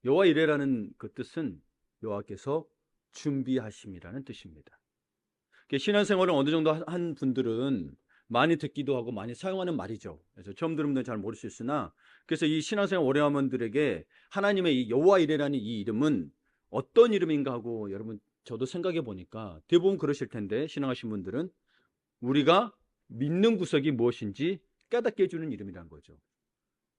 여호와 이레라는 그 뜻은 여호와께서 준비하심이라는 뜻입니다. 신앙생활을 어느 정도 한 분들은 많이 듣기도 하고 많이 사용하는 말이죠. 그래서 처음 들으면 분들은 잘 모를 수 있으나, 그래서 이 신앙생활 오래 한 분들에게 하나님의 이 여호와 이레라는 이 이름은 어떤 이름인가 하고, 여러분 저도 생각해 보니까 대부분 그러실 텐데, 신앙하신 분들은 우리가 믿는 구석이 무엇인지 깨닫게 해주는 이름이란 거죠.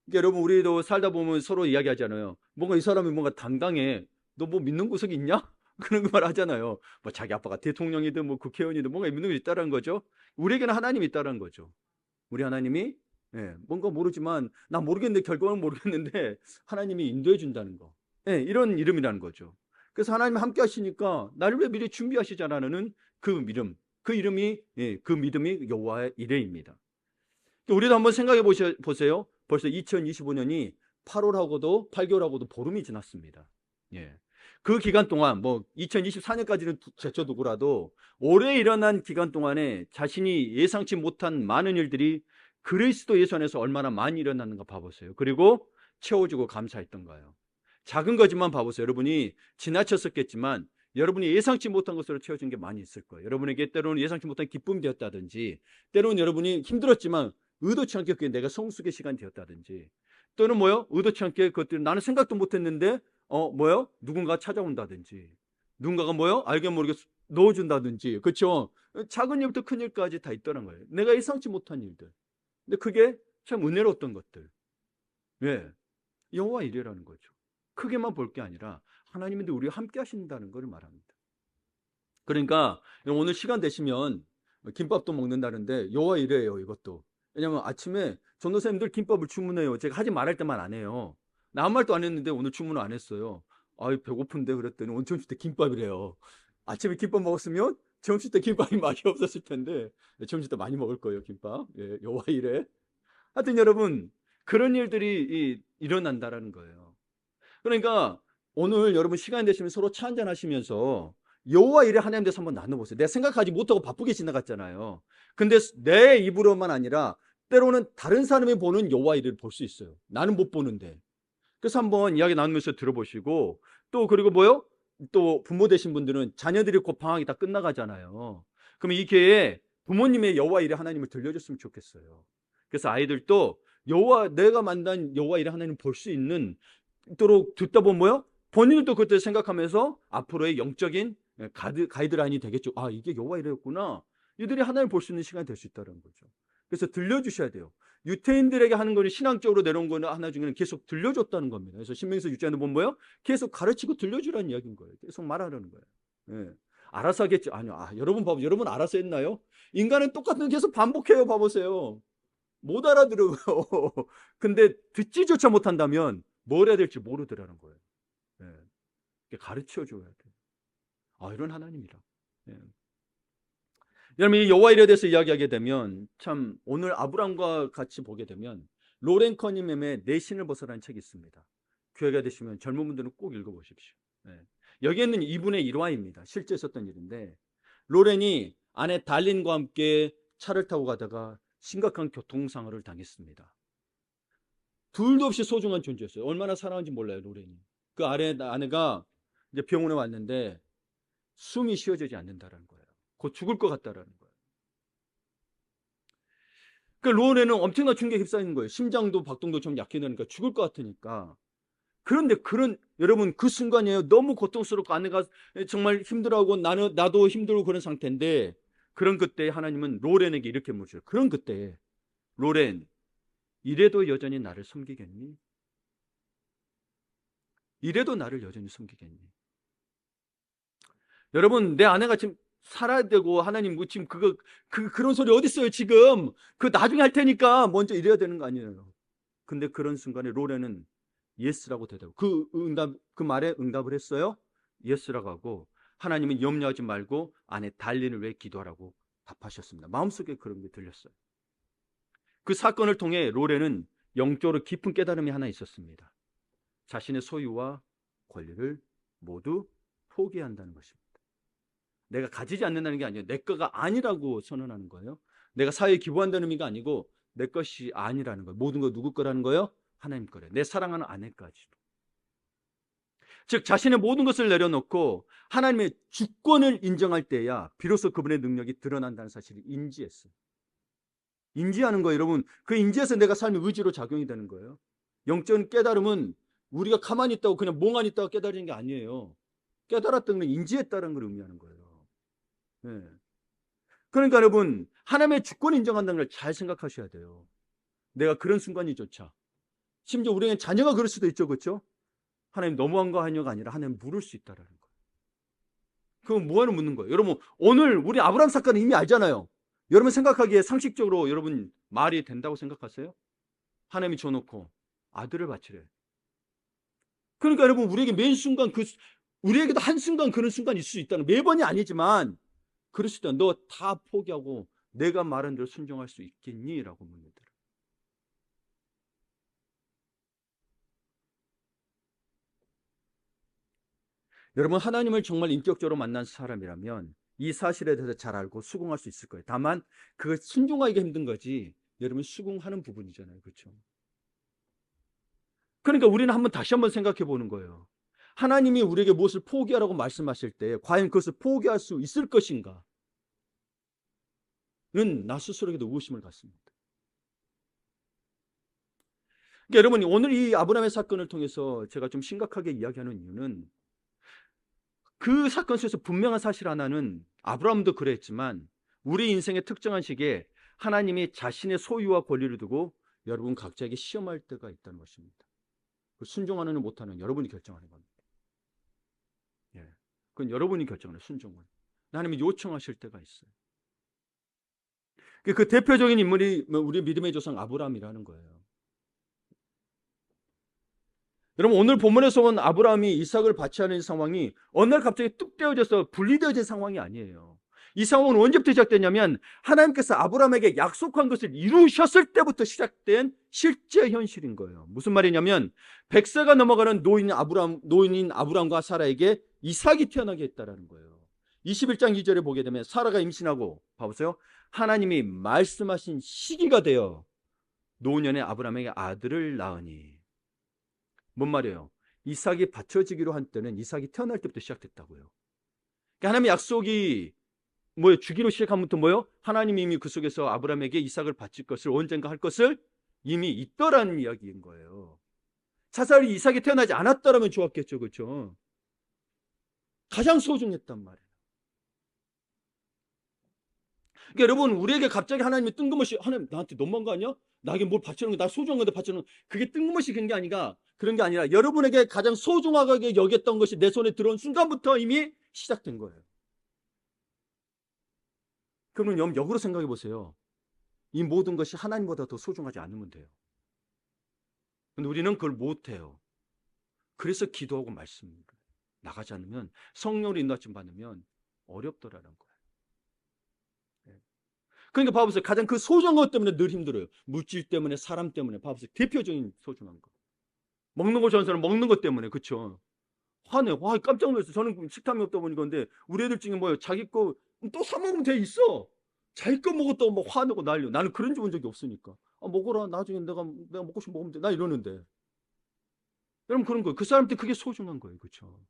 그러니까 여러분, 우리도 살다 보면 서로 이야기하잖아요. 뭔가 이 사람이 뭔가 당당해. 너 뭐 믿는 구석이 있냐? 그런 말 하잖아요. 뭐 자기 아빠가 대통령이든 뭐 국회의원이든 뭔가 믿는 게 있다는 거죠. 우리에게는 하나님이 있다는 거죠. 우리 하나님이, 뭔가 모르지만, 나 모르겠는데, 결과는 모르겠는데 하나님이 인도해 준다는 거. 이런 이름이라는 거죠. 그래서 하나님 함께 하시니까 나를 왜 미리 준비하시잖아는 그 믿음, 그 이름이, 그 믿음이 여호와의 이레입니다. 우리도 한번 생각해 보세요. 벌써 2025년이 8월하고도 8개월하고도 보름이 지났습니다. 예. 그 기간 동안 뭐 2024년까지는 제쳐두고라도 올해 일어난 기간 동안에 자신이 예상치 못한 많은 일들이 그리스도 예수 안에서 얼마나 많이 일어났는가 봐보세요. 그리고 채워주고 감사했던가요. 작은 거지만 봐보세요. 여러분이 지나쳤었겠지만 여러분이 예상치 못한 것으로 채워진 게 많이 있을 거예요. 여러분에게 때로는 예상치 못한 기쁨이 되었다든지, 때로는 여러분이 힘들었지만 의도치 않게 그게 내가 성숙의 시간이 되었다든지, 또는 뭐요? 의도치 않게 그것들 나는 생각도 못했는데 뭐요? 누군가 찾아온다든지, 누군가가 뭐요? 알게 모르게 넣어준다든지, 그렇죠? 작은 일부터 큰 일까지 다 있더란 거예요. 내가 예상치 못한 일들. 근데 그게 참 은혜로웠던 것들. 왜? 여호와 이레라는 거죠. 크게만 볼 게 아니라 하나님이 우리와 함께 하신다는 걸 말합니다. 그러니까 오늘 시간 되시면 김밥도 먹는다는데 여호와 이레예요, 이것도. 왜냐면 아침에 전도사님들 김밥을 주문해요. 제가 하지 말할 때만 안 해요. 나 아무 말도 안 했는데 오늘 주문을 안 했어요. 아이, 배고픈데 그랬더니 오늘 점심 때 김밥이래요. 아침에 김밥 먹었으면 점심 때 김밥이 맛이 없었을 텐데 점심 때 많이 먹을 거예요, 김밥. 여호와 이레. 하여튼 여러분, 그런 일들이 일어난다라는 거예요. 그러니까 오늘 여러분 시간 되시면 서로 차 한잔 하시면서 여호와 일에 하나님 대해서 한번 나눠보세요. 내가 생각하지 못하고 바쁘게 지나갔잖아요. 근데 내 입으로만 아니라 때로는 다른 사람이 보는 여호와 일을 볼 수 있어요. 나는 못 보는데. 그래서 한번 이야기 나누면서 들어보시고, 또 그리고 뭐요? 또 부모 되신 분들은 자녀들이 곧 방학이 다 끝나가잖아요. 그럼 이 기회에 부모님의 여호와 일에 하나님을 들려줬으면 좋겠어요. 그래서 아이들도 내가 만든 여호와 일에 하나님을 볼 수 있는 있도록 듣다 보면 뭐요? 본인도 그때 생각하면서 앞으로의 영적인 가이드라인이 되겠죠. 아, 이게 여호와 이레였구나. 이들이 하나님을 볼 수 있는 시간이 될 수 있다는 거죠. 그래서 들려주셔야 돼요. 유태인들에게 하는 거는 신앙적으로 내려온 거는 하나 중에는 계속 들려줬다는 겁니다. 그래서 신명기서 6장에 보면 뭐예요? 계속 가르치고 들려주라는 이야기인 거예요. 계속 말하라는 거예요. 예. 알아서 하겠죠. 아니요. 여러분 봐보 여러분 알아서 했나요? 인간은 똑같은 계속 반복해요. 봐보세요. 못 알아들어요. 근데 듣지조차 못한다면 뭘 해야 될지 모르더라는 거예요. 가르쳐 줘야 돼. 이런 하나님이라. 예. 여러분, 이 여호와 일에 대해서 이야기하게 되면 참 오늘 아브람과 같이 보게 되면 로렌 커니맨의 내 신을 벗어라는 책이 있습니다. 기회가 되시면 젊은 분들은 꼭 읽어보십시오. 예. 여기에는 이분의 일화입니다. 실제 있었던 일인데, 로렌이 아내 달린과 함께 차를 타고 가다가 심각한 교통사고를 당했습니다. 둘도 없이 소중한 존재였어요. 얼마나 사랑하는지 몰라요, 로렌이. 그 아내가 이제 병원에 왔는데 숨이 쉬어지지 않는다라는 거예요. 곧 죽을 것 같다라는 거예요. 그 로렌은 엄청난 충격에 휩싸이는 거예요. 심장도 박동도 좀 약해지니까 죽을 것 같으니까. 그런데 여러분 그 순간이에요. 너무 고통스럽고 아내가 정말 힘들어하고 나도 힘들고 그런 상태인데, 그런 그때 하나님은 로렌에게 이렇게 묻어요. 그런 그때 로렌, 이래도 여전히 나를 섬기겠니? 이래도 나를 여전히 섬기겠니? 여러분, 내 아내가 지금 살아야 되고 하나님 뭐 지금 그런 소리 어디 있어요 지금? 그 나중에 할 테니까 먼저 이래야 되는 거 아니에요. 근데 그런 순간에 로렌은 예스라고 대답. 그 말에 응답을 했어요. 예스라고 하고, 하나님은 염려하지 말고 아내 달린을 위해 기도하라고 답하셨습니다. 마음속에 그런 게 들렸어요. 그 사건을 통해 로렌은 영적으로 깊은 깨달음이 하나 있었습니다. 자신의 소유와 권리를 모두 포기한다는 것입니다. 내가 가지지 않는다는 게 아니에요. 내 거가 아니라고 선언하는 거예요. 내가 사회에 기부한다는 의미가 아니고 내 것이 아니라는 거예요. 모든 거 누구 거라는 거예요? 하나님 거래. 내 사랑하는 아내까지도. 즉 자신의 모든 것을 내려놓고 하나님의 주권을 인정할 때야 비로소 그분의 능력이 드러난다는 사실을 인지했어요. 인지하는 거예요, 여러분. 그 인지해서 내가 삶의 의지로 작용이 되는 거예요. 영적인 깨달음은 우리가 가만히 있다고 그냥 멍하니 있다고 깨달은 게 아니에요. 깨달았다는 건 인지했다는 걸 의미하는 거예요. 네. 그러니까 여러분, 하나님의 주권 인정한다는 걸 잘 생각하셔야 돼요. 내가 그런 순간이조차, 심지어 우리의 자녀가 그럴 수도 있죠, 그렇죠? 하나님 너무한 거 아니냐가 아니라 하나님 물을 수 있다라는 거예요. 그건 뭐하러 묻는 거예요? 여러분, 오늘 우리 아브라함 사건은 이미 알잖아요. 여러분 생각하기에 상식적으로 여러분 말이 된다고 생각하세요? 하나님이 줘놓고 아들을 바치래. 그러니까 여러분, 우리에게 매 순간 우리에게도 한순간 그런 순간이 있을 수 있다는, 매번이 아니지만 그럴 수 있다. 너 다 포기하고 내가 말한 대로 순종할 수 있겠니? 라고 묻는다. 여러분, 하나님을 정말 인격적으로 만난 사람이라면 이 사실에 대해서 잘 알고 수긍할 수 있을 거예요. 다만 그걸 순종하기가 힘든 거지, 여러분 수긍하는 부분이잖아요. 그렇죠? 그러니까 우리는 다시 한번 생각해 보는 거예요. 하나님이 우리에게 무엇을 포기하라고 말씀하실 때 과연 그것을 포기할 수 있을 것인가? 는 나 스스로에게도 의구심을 갖습니다. 그러니까 여러분, 오늘 이 아브라함의 사건을 통해서 제가 좀 심각하게 이야기하는 이유는, 그 사건 속에서 분명한 사실 하나는, 아브라함도 그랬지만 우리 인생의 특정한 시기에 하나님이 자신의 소유와 권리를 두고 여러분 각자에게 시험할 때가 있다는 것입니다. 순종하는 못하는 여러분이 결정하는 겁니다. 예, 그건 여러분이 결정하는, 순종은 하나님이 요청하실 때가 있어요. 그 대표적인 인물이 우리 믿음의 조상 아브라함이라는 거예요. 여러분, 오늘 본문에서 본 아브라함이 이삭을 바치하는 상황이 어느 날 갑자기 뚝 떼어져서 분리되어진 상황이 아니에요. 이 상황은 언제부터 시작됐냐면 하나님께서 아브라함에게 약속한 것을 이루셨을 때부터 시작된 실제 현실인 거예요. 무슨 말이냐면 100세가 넘어가는 노인인 아브라함과 사라에게 이삭이 태어나게 했다라는 거예요. 21장 2절에 보게 되면 사라가 임신하고, 봐보세요, 하나님이 말씀하신 시기가 되어 노년에 아브라함에게 아들을 낳으니. 뭔 말이에요? 이삭이 바쳐지기로 한 때는 이삭이 태어날 때부터 시작됐다고요. 그러니까 하나님의 약속이 뭐예요? 주기로 시작한부터 뭐예요? 하나님이 이미 그 속에서 아브라함에게 이삭을 바칠 것을, 언젠가 할 것을 이미 있더라는 이야기인 거예요. 차라리 이삭이 태어나지 않았더라면 좋았겠죠, 그렇죠? 가장 소중했단 말이에요. 그러니까 여러분, 우리에게 갑자기 하나님이 뜬금없이, 하나님 나한테 너무한 거 아니야? 나에게 뭘 바치는 거, 나 소중한 건데 바치는 거, 그게 뜬금없이 그런 게 아니라 여러분에게 가장 소중하게 여겼던 것이 내 손에 들어온 순간부터 이미 시작된 거예요. 그러면 역으로 생각해 보세요. 이 모든 것이 하나님보다 더 소중하지 않으면 돼요. 근데 우리는 그걸 못해요. 그래서 기도하고 말씀 나가지 않으면, 성령으로 인도하심 받으면 어렵더라는 거예요. 그러니까 봐보세요. 가장 그 소중한 것 때문에 늘 힘들어요. 물질 때문에, 사람 때문에. 봐보세요. 대표적인 소중한 거. 먹는 거 좋아하는 사람 먹는 것 때문에. 그렇죠? 화내요. 와, 깜짝 놀랐어요. 저는 식탐이 없다 보니까. 근데 우리 애들 중에 뭐예요? 자기 거 또 사 먹으면 돼 있어. 자기 거 먹었다고 막 화내고 난리요. 나는 그런 적 본 적이 없으니까. 아, 먹어라. 나중에 내가 먹고 싶으면 먹으면 돼. 나 이러는데. 여러분, 그런 거예요. 그 사람한테 그게 소중한 거예요. 그렇죠?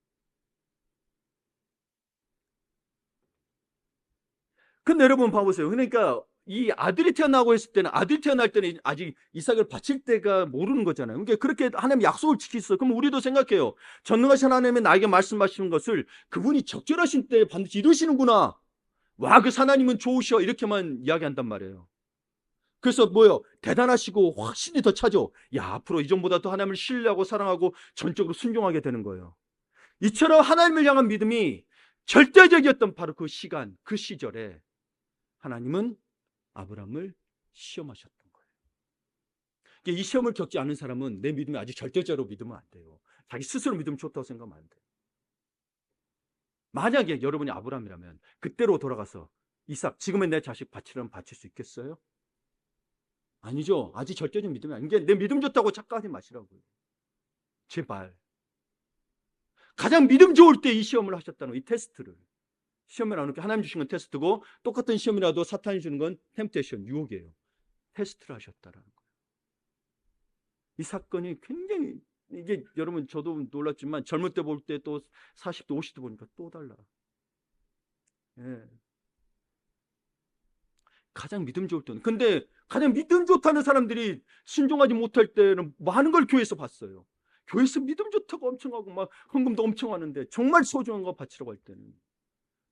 근데 여러분 봐보세요. 그러니까 이 아들이 태어나고 했을 때는, 아들이 태어날 때는 아직 이삭을 바칠 때가 모르는 거잖아요. 그러니까 그렇게 하나님 약속을 지키셨어요. 그럼 우리도 생각해요. 전능하신 하나님이 나에게 말씀하시는 것을 그분이 적절하신 때 반드시 이루시는구나. 와, 그 하나님은 좋으셔. 이렇게만 이야기한단 말이에요. 그래서 뭐요? 대단하시고 확신이 더 차죠. 야, 앞으로 이전보다 더 하나님을 신뢰하고 사랑하고 전적으로 순종하게 되는 거예요. 이처럼 하나님을 향한 믿음이 절대적이었던 바로 그 시간, 그 시절에 하나님은 아브라함을 시험하셨던 거예요. 이 시험을 겪지 않은 사람은 내 믿음이 아직 절대적으로 믿으면 안 돼요. 자기 스스로 믿으면 좋다고 생각하면 안 돼요. 만약에 여러분이 아브라함이라면 그때로 돌아가서 이삭, 지금의 내 자식 바치려면 바칠 수 있겠어요? 아니죠. 아직 절대적 믿음이 아닌 게, 내 믿음 좋다고 착각하지 마시라고요. 제발. 가장 믿음 좋을 때 이 시험을 하셨다는, 이 테스트를. 시험을 안 오게 하나님 주신 건 테스트고, 똑같은 시험이라도 사탄이 주는 건 템테이션, 유혹이에요. 테스트를 하셨다라는 거예요. 이 사건이 굉장히 이게 여러분 저도 놀랐지만 젊을 때 볼 때 또 40대 50대 보니까 또 달라. 예. 가장 믿음 좋을 때는. 근데 가장 믿음 좋다는 사람들이 순종하지 못할 때는 많은 걸 교회에서 봤어요. 교회에서 믿음 좋다고 엄청 하고 막 헌금도 엄청 하는데 정말 소중한 거 바치라고 할 때는,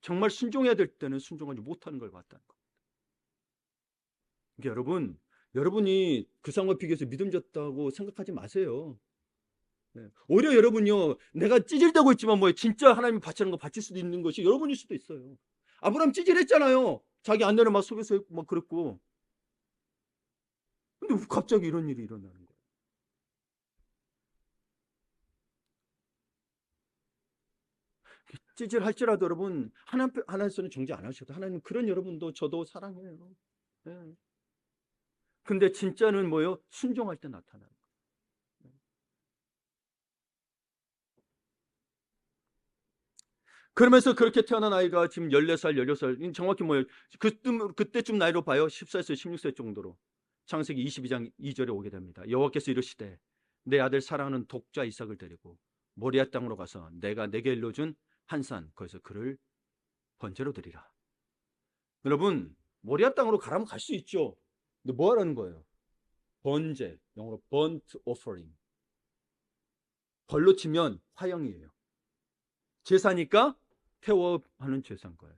정말 순종해야 될 때는 순종하지 못하는 걸 봤다는 거. 그러니까 여러분이 그 상황을 비교해서 믿음 좋다고 생각하지 마세요. 네. 오히려 여러분요, 내가 찌질대고 있지만 뭐 진짜 하나님이 바치는 거 바칠 수도 있는 것이 여러분일 수도 있어요. 아브라함 찌질했잖아요. 자기 아내를 막 속여서 막 그랬고. 근데 갑자기 이런 일이 일어나는 거예요. 찌질할지라도 여러분 하나님께서는 정죄 안 하셔도 하나님 그런 여러분도 저도 사랑해요. 네. 근데 진짜는 뭐예요? 순종할 때 나타나는 거예요. 그러면서 그렇게 태어난 아이가 지금 14살, 16살, 정확히 뭐예요? 그때쯤 나이로 봐요. 14세, 16세 정도로. 창세기 22장 2절에 오게 됩니다. 여호와께서 이르시되 내 아들 사랑하는 독자 이삭을 데리고 모리아 땅으로 가서 내가 내게 일러준 한 산 거기서 그를 번제로 드리라. 여러분, 모리아 땅으로 가라면 갈 수 있죠. 근데 뭐 하라는 거예요? 번제, 영어로 burnt offering. 벌로 치면 화형이에요. 제사니까 태워 하는 제사인 거예요.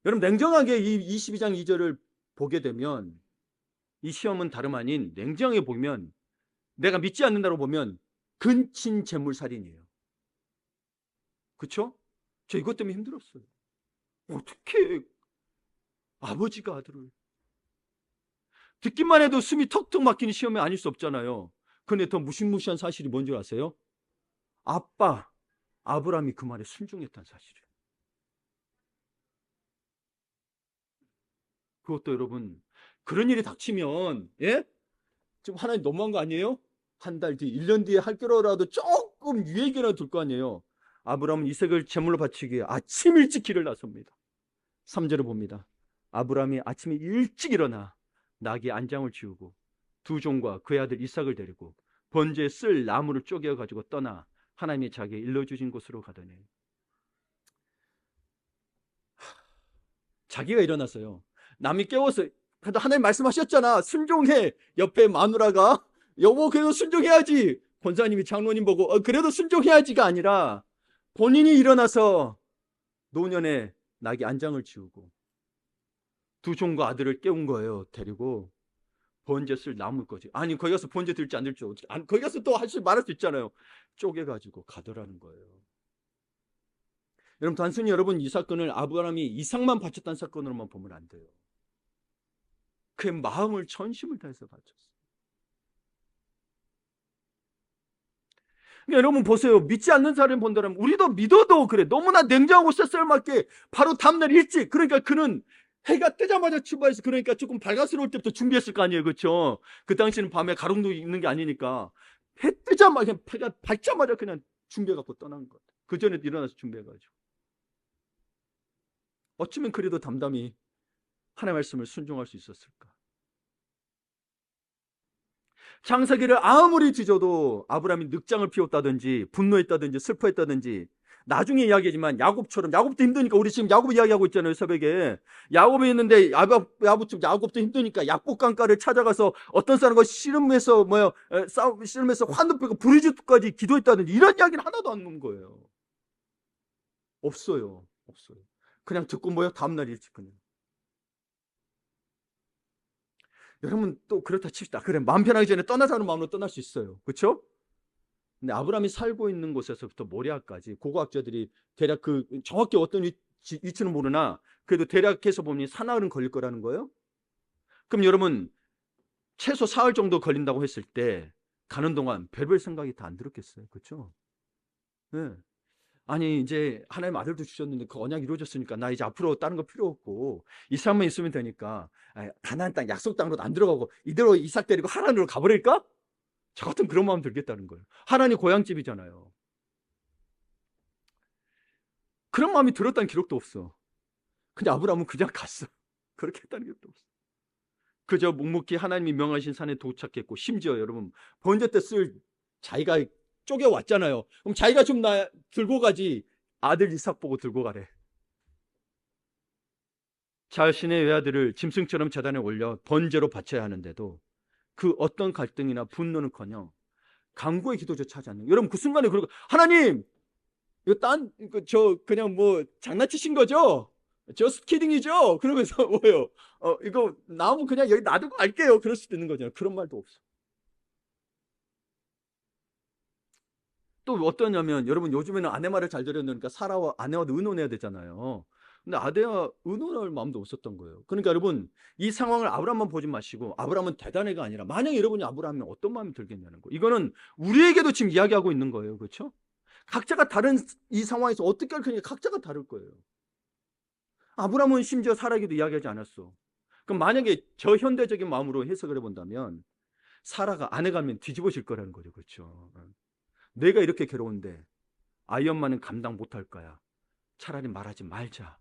여러분 냉정하게 이 22장 2절을 보게 되면 이 시험은 다름 아닌 냉정하게 보면 내가 믿지 않는다고 보면 근친 재물살인이에요. 그렇죠? 저 이것 때문에 힘들었어요. 어떻게 아버지가 아들을, 듣기만 해도 숨이 턱턱 막히는 시험이 아닐 수 없잖아요. 근데 더 무시무시한 사실이 뭔지 아세요? 아빠 아브라함이 그 말에 순종했다는 사실이에요. 그것도 여러분 그런 일이 닥치면 예? 좀 하나님 너무한 거 아니에요? 한 달 뒤, 1년 뒤에 할 거라도 조금 유예기나 둘 거 아니에요. 아브라함은 이삭을 제물로 바치기에 아침 일찍 길을 나섭니다. 3절을 봅니다. 아브라함이 아침에 일찍 일어나 나귀 안장을 지우고 두 종과 그의 아들 이삭을 데리고 번제에 쓸 나무를 쪼개어 가지고 떠나 하나님이 자기에 일러주신 곳으로 가더니 자기가 일어났어요. 남이 깨워서 그래도 하나님 말씀하셨잖아. 순종해. 옆에 마누라가 여보 그래도 순종해야지. 권사님이 장로님 보고 그래도 순종해야지가 아니라 본인이 일어나서 노년에 나귀 안장을 지우고 두 종과 아들을 깨운 거예요. 데리고 번제 쓸 나무 거지. 아니 거기 가서 번제 들지 안 들지 어떻게? 아니 거기 가서 또 말할 수 있잖아요. 쪼개가지고 가더라는 거예요. 여러분 단순히 여러분 이 사건을 아브라함이 이삭만 바쳤다는 사건으로만 보면 안 돼요. 그 마음을 전심을 다해서 바쳤어요. 그러니까 여러분 보세요. 믿지 않는 사람 본다면 우리도 믿어도 그래. 너무나 냉정하고 쌀쌀맞게 바로 다음날 일찍. 그러니까 그는 해가 뜨자마자 출발해서 그러니까 조금 밝아스러울 때부터 준비했을 거 아니에요. 그렇죠? 그 당시는 밤에 가롱도 있는 게 아니니까 해 뜨자마자 해가 밝자마자 그냥 준비해갖고 떠난 것. 그 전에 일어나서 준비해가지고. 어쩌면 그래도 담담히 하나님의 말씀을 순종할 수 있었을까? 창세기를 아무리 뒤져도 아브라함이 늑장을 피웠다든지 분노했다든지 슬퍼했다든지 나중에 이야기지만 야곱처럼 야곱도 힘드니까 우리 지금 야곱 이야기하고 있잖아요 새벽에 야곱이 있는데 야곱도 힘드니까 약복강가를 찾아가서 어떤 사람과 씨름해서 씨름해서 환 높이고 부르짖기까지 기도했다든지 이런 이야기는 하나도 안 나온 거예요. 없어요. 그냥 듣고 다음날 일찍 그냥. 여러분 또 그렇다 칩시다. 그래 마음 편하기 전에 떠나자는 마음으로 떠날 수 있어요. 그렇죠? 근데 아브라함이 살고 있는 곳에서부터 모리아까지 고고학자들이 대략 그 정확히 어떤 위치는 모르나 그래도 대략해서 보면 사나흘은 걸릴 거라는 거예요. 그럼 여러분 최소 사흘 정도 걸린다고 했을 때 가는 동안 별별 생각이 다 안 들었겠어요. 그렇죠? 네. 아니 이제 하나님 아들도 주셨는데 그 언약 이루어졌으니까 나 이제 앞으로 다른 거 필요 없고 이 사람만 있으면 되니까 가나안 땅 약속 땅으로 안 들어가고 이대로 이삭 데리고 하나님으로 가버릴까? 저 같은 그런 마음 들겠다는 거예요. 하나님 고향집이잖아요. 그런 마음이 들었다는 기록도 없어. 근데 아브라함은 그냥 갔어. 그렇게 했다는 기록도 없어. 그저 묵묵히 하나님이 명하신 산에 도착했고 심지어 여러분 번제 때 쓸 자기가 쪼개왔잖아요. 그럼 자기가 좀 들고 가지. 아들 이삭 보고 들고 가래. 자신의 외아들을 짐승처럼 제단에 올려 번제로 바쳐야 하는데도 그 어떤 갈등이나 분노는커녕 간구의 기도조차 하지 않는. 여러분 그 순간에 그러고 하나님 이거 저 그냥 뭐 장난치신 거죠? 저스트 키딩이죠? 그러면서 뭐요? 이거 나오면 그냥 여기 놔두고 갈게요. 그럴 수도 있는 거잖아요. 그런 말도 없어. 또 어떠냐면 여러분 요즘에는 아내 말을 잘 들으니까 사라와 아내와도 의논해야 되잖아요. 근데 아내와 의논할 마음도 없었던 거예요. 그러니까 여러분 이 상황을 아브라함만 보지 마시고 아브라함은 대단해가 아니라 만약에 여러분이 아브라함이면 어떤 마음이 들겠냐는 거. 이거는 우리에게도 지금 이야기하고 있는 거예요. 그렇죠? 각자가 다른 이 상황에서 어떻게 할 거냐 각자가 다를 거예요. 아브라함은 심지어 사라에게도 이야기하지 않았어. 그럼 만약에 저 현대적인 마음으로 해석을 해본다면 사라가 아내가면 뒤집어질 거라는 거죠. 그렇죠? 내가 이렇게 괴로운데 아이 엄마는 감당 못할 거야. 차라리 말하지 말자.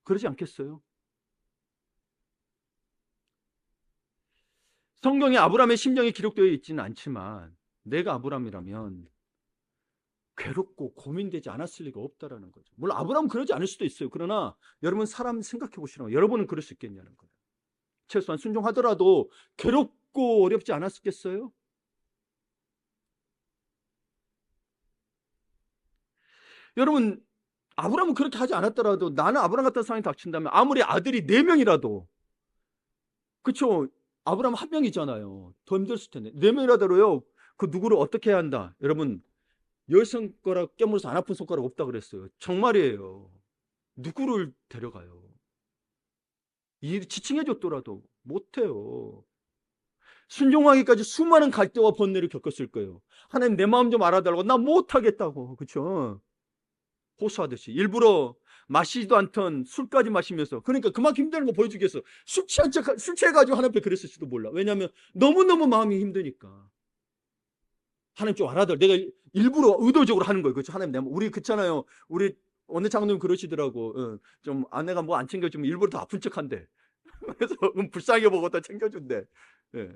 그러지 않겠어요? 성경에 아브라함의 심정이 기록되어 있지는 않지만 내가 아브라함이라면 괴롭고 고민되지 않았을 리가 없다라는 거죠. 물론 아브라함은 그러지 않을 수도 있어요. 그러나 여러분 사람 생각해 보시라고. 여러분은 그럴 수 있겠냐는 거예요. 최소한 순종하더라도 괴롭고 어렵지 않았겠어요? 여러분 아브라함은 그렇게 하지 않았더라도 나는 아브라함 같은 상황이 닥친다면 아무리 아들이 4명이라도 그렇죠. 아브라함 한 명이잖아요. 더 힘들었을 텐데 4명이라도요. 그 누구를 어떻게 해야 한다. 여러분 10손가락 깨물어서 안 아픈 손가락 없다 그랬어요. 정말이에요. 누구를 데려가요. 이 지칭해 줬더라도 못해요. 순종하기까지 수많은 갈대와 번뇌를 겪었을 거예요. 하나님 내 마음 좀 알아달라고. 나 못하겠다고. 그렇죠. 호소하듯이 일부러 마시지도 않던 술까지 마시면서 그러니까 그만큼 힘든 거 보여주기 위해서 술 취해가지고 하나님 앞에 그랬을지도 몰라. 왜냐하면 너무너무 마음이 힘드니까. 하나님 좀 알아달. 내가 일부러 의도적으로 하는 거예요. 그렇죠. 하나님 우리 그렇잖아요. 우리 어느 장로님 그러시더라고. 좀 아내가 뭐 안 챙겨주면 일부러 더 아픈 척한대. 그래서 불쌍하게 보고 더 챙겨준대. 예.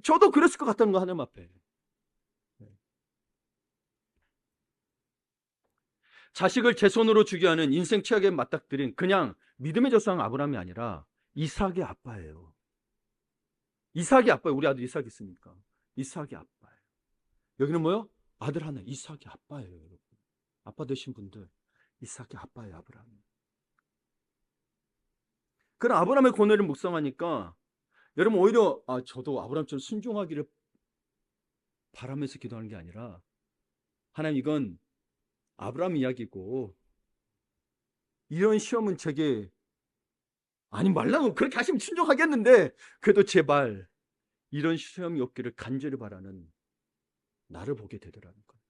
저도 그랬을 것 같다는 거 하나님 앞에. 자식을 제 손으로 주게 하는 인생 최악의 맞닥뜨린 그냥 믿음의 조상 아브라함이 아니라 이삭의 아빠예요. 이삭의 아빠예요. 우리 아들 이삭 있으니까. 이삭의 아빠예요. 여기는 뭐요? 아들 하나 이삭의 아빠예요. 여러분. 아빠 되신 분들 이삭의 아빠예요. 아브라함. 그런 아브라함의 고뇌를 묵상하니까 여러분 오히려 저도 아브라함처럼 순종하기를 바라면서 기도하는 게 아니라 하나님 이건 아브라함 이야기고 이런 시험은 제게 아니 말라고 그렇게 하시면 순종하겠는데 그래도 제발 이런 시험이 없기를 간절히 바라는 나를 보게 되더라는 거예요.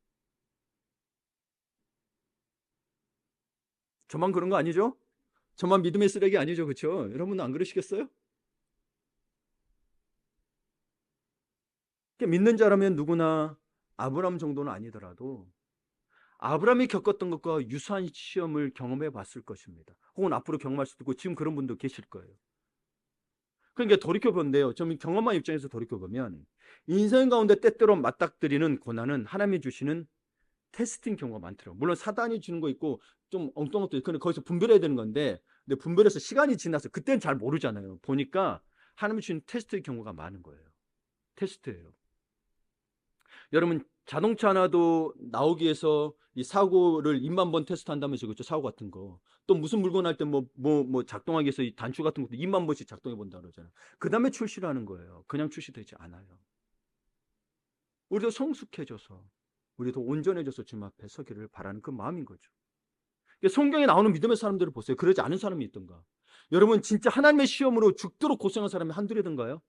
저만 그런 거 아니죠? 저만 믿음의 쓰레기 아니죠? 그렇죠? 여러분은 안 그러시겠어요? 믿는 자라면 누구나 아브라함 정도는 아니더라도 아브라함이 겪었던 것과 유사한 시험을 경험해 봤을 것입니다. 혹은 앞으로 경험할 수도 있고 지금 그런 분도 계실 거예요. 그러니까 돌이켜본대요. 좀 경험한 입장에서 돌이켜보면 인생 가운데 때때로 맞닥뜨리는 고난은 하나님이 주시는 테스트인 경우가 많더라고요. 물론 사단이 주는 거 있고 좀 엉뚱한 것도 있고 근데 거기서 분별해야 되는 건데 근데 분별해서 시간이 지나서 그때는 잘 모르잖아요. 보니까 하나님이 주는 테스트의 경우가 많은 거예요. 테스트예요. 여러분 자동차 하나도 나오기 위해서 이 사고를 2만 번 테스트한다면서 그렇죠. 사고 같은 거. 또 무슨 물건 할 때 뭐 작동하기 위해서 이 단추 같은 것도 2만 번씩 작동해 본다 그러잖아요. 그다음에 출시를 하는 거예요. 그냥 출시되지 않아요. 우리도 성숙해져서 우리도 온전해져서 주님 앞에 서기를 바라는 그 마음인 거죠. 성경에 나오는 믿음의 사람들을 보세요. 그러지 않은 사람이 있던가? 여러분 진짜 하나님의 시험으로 죽도록 고생한 사람이 한둘이던가요?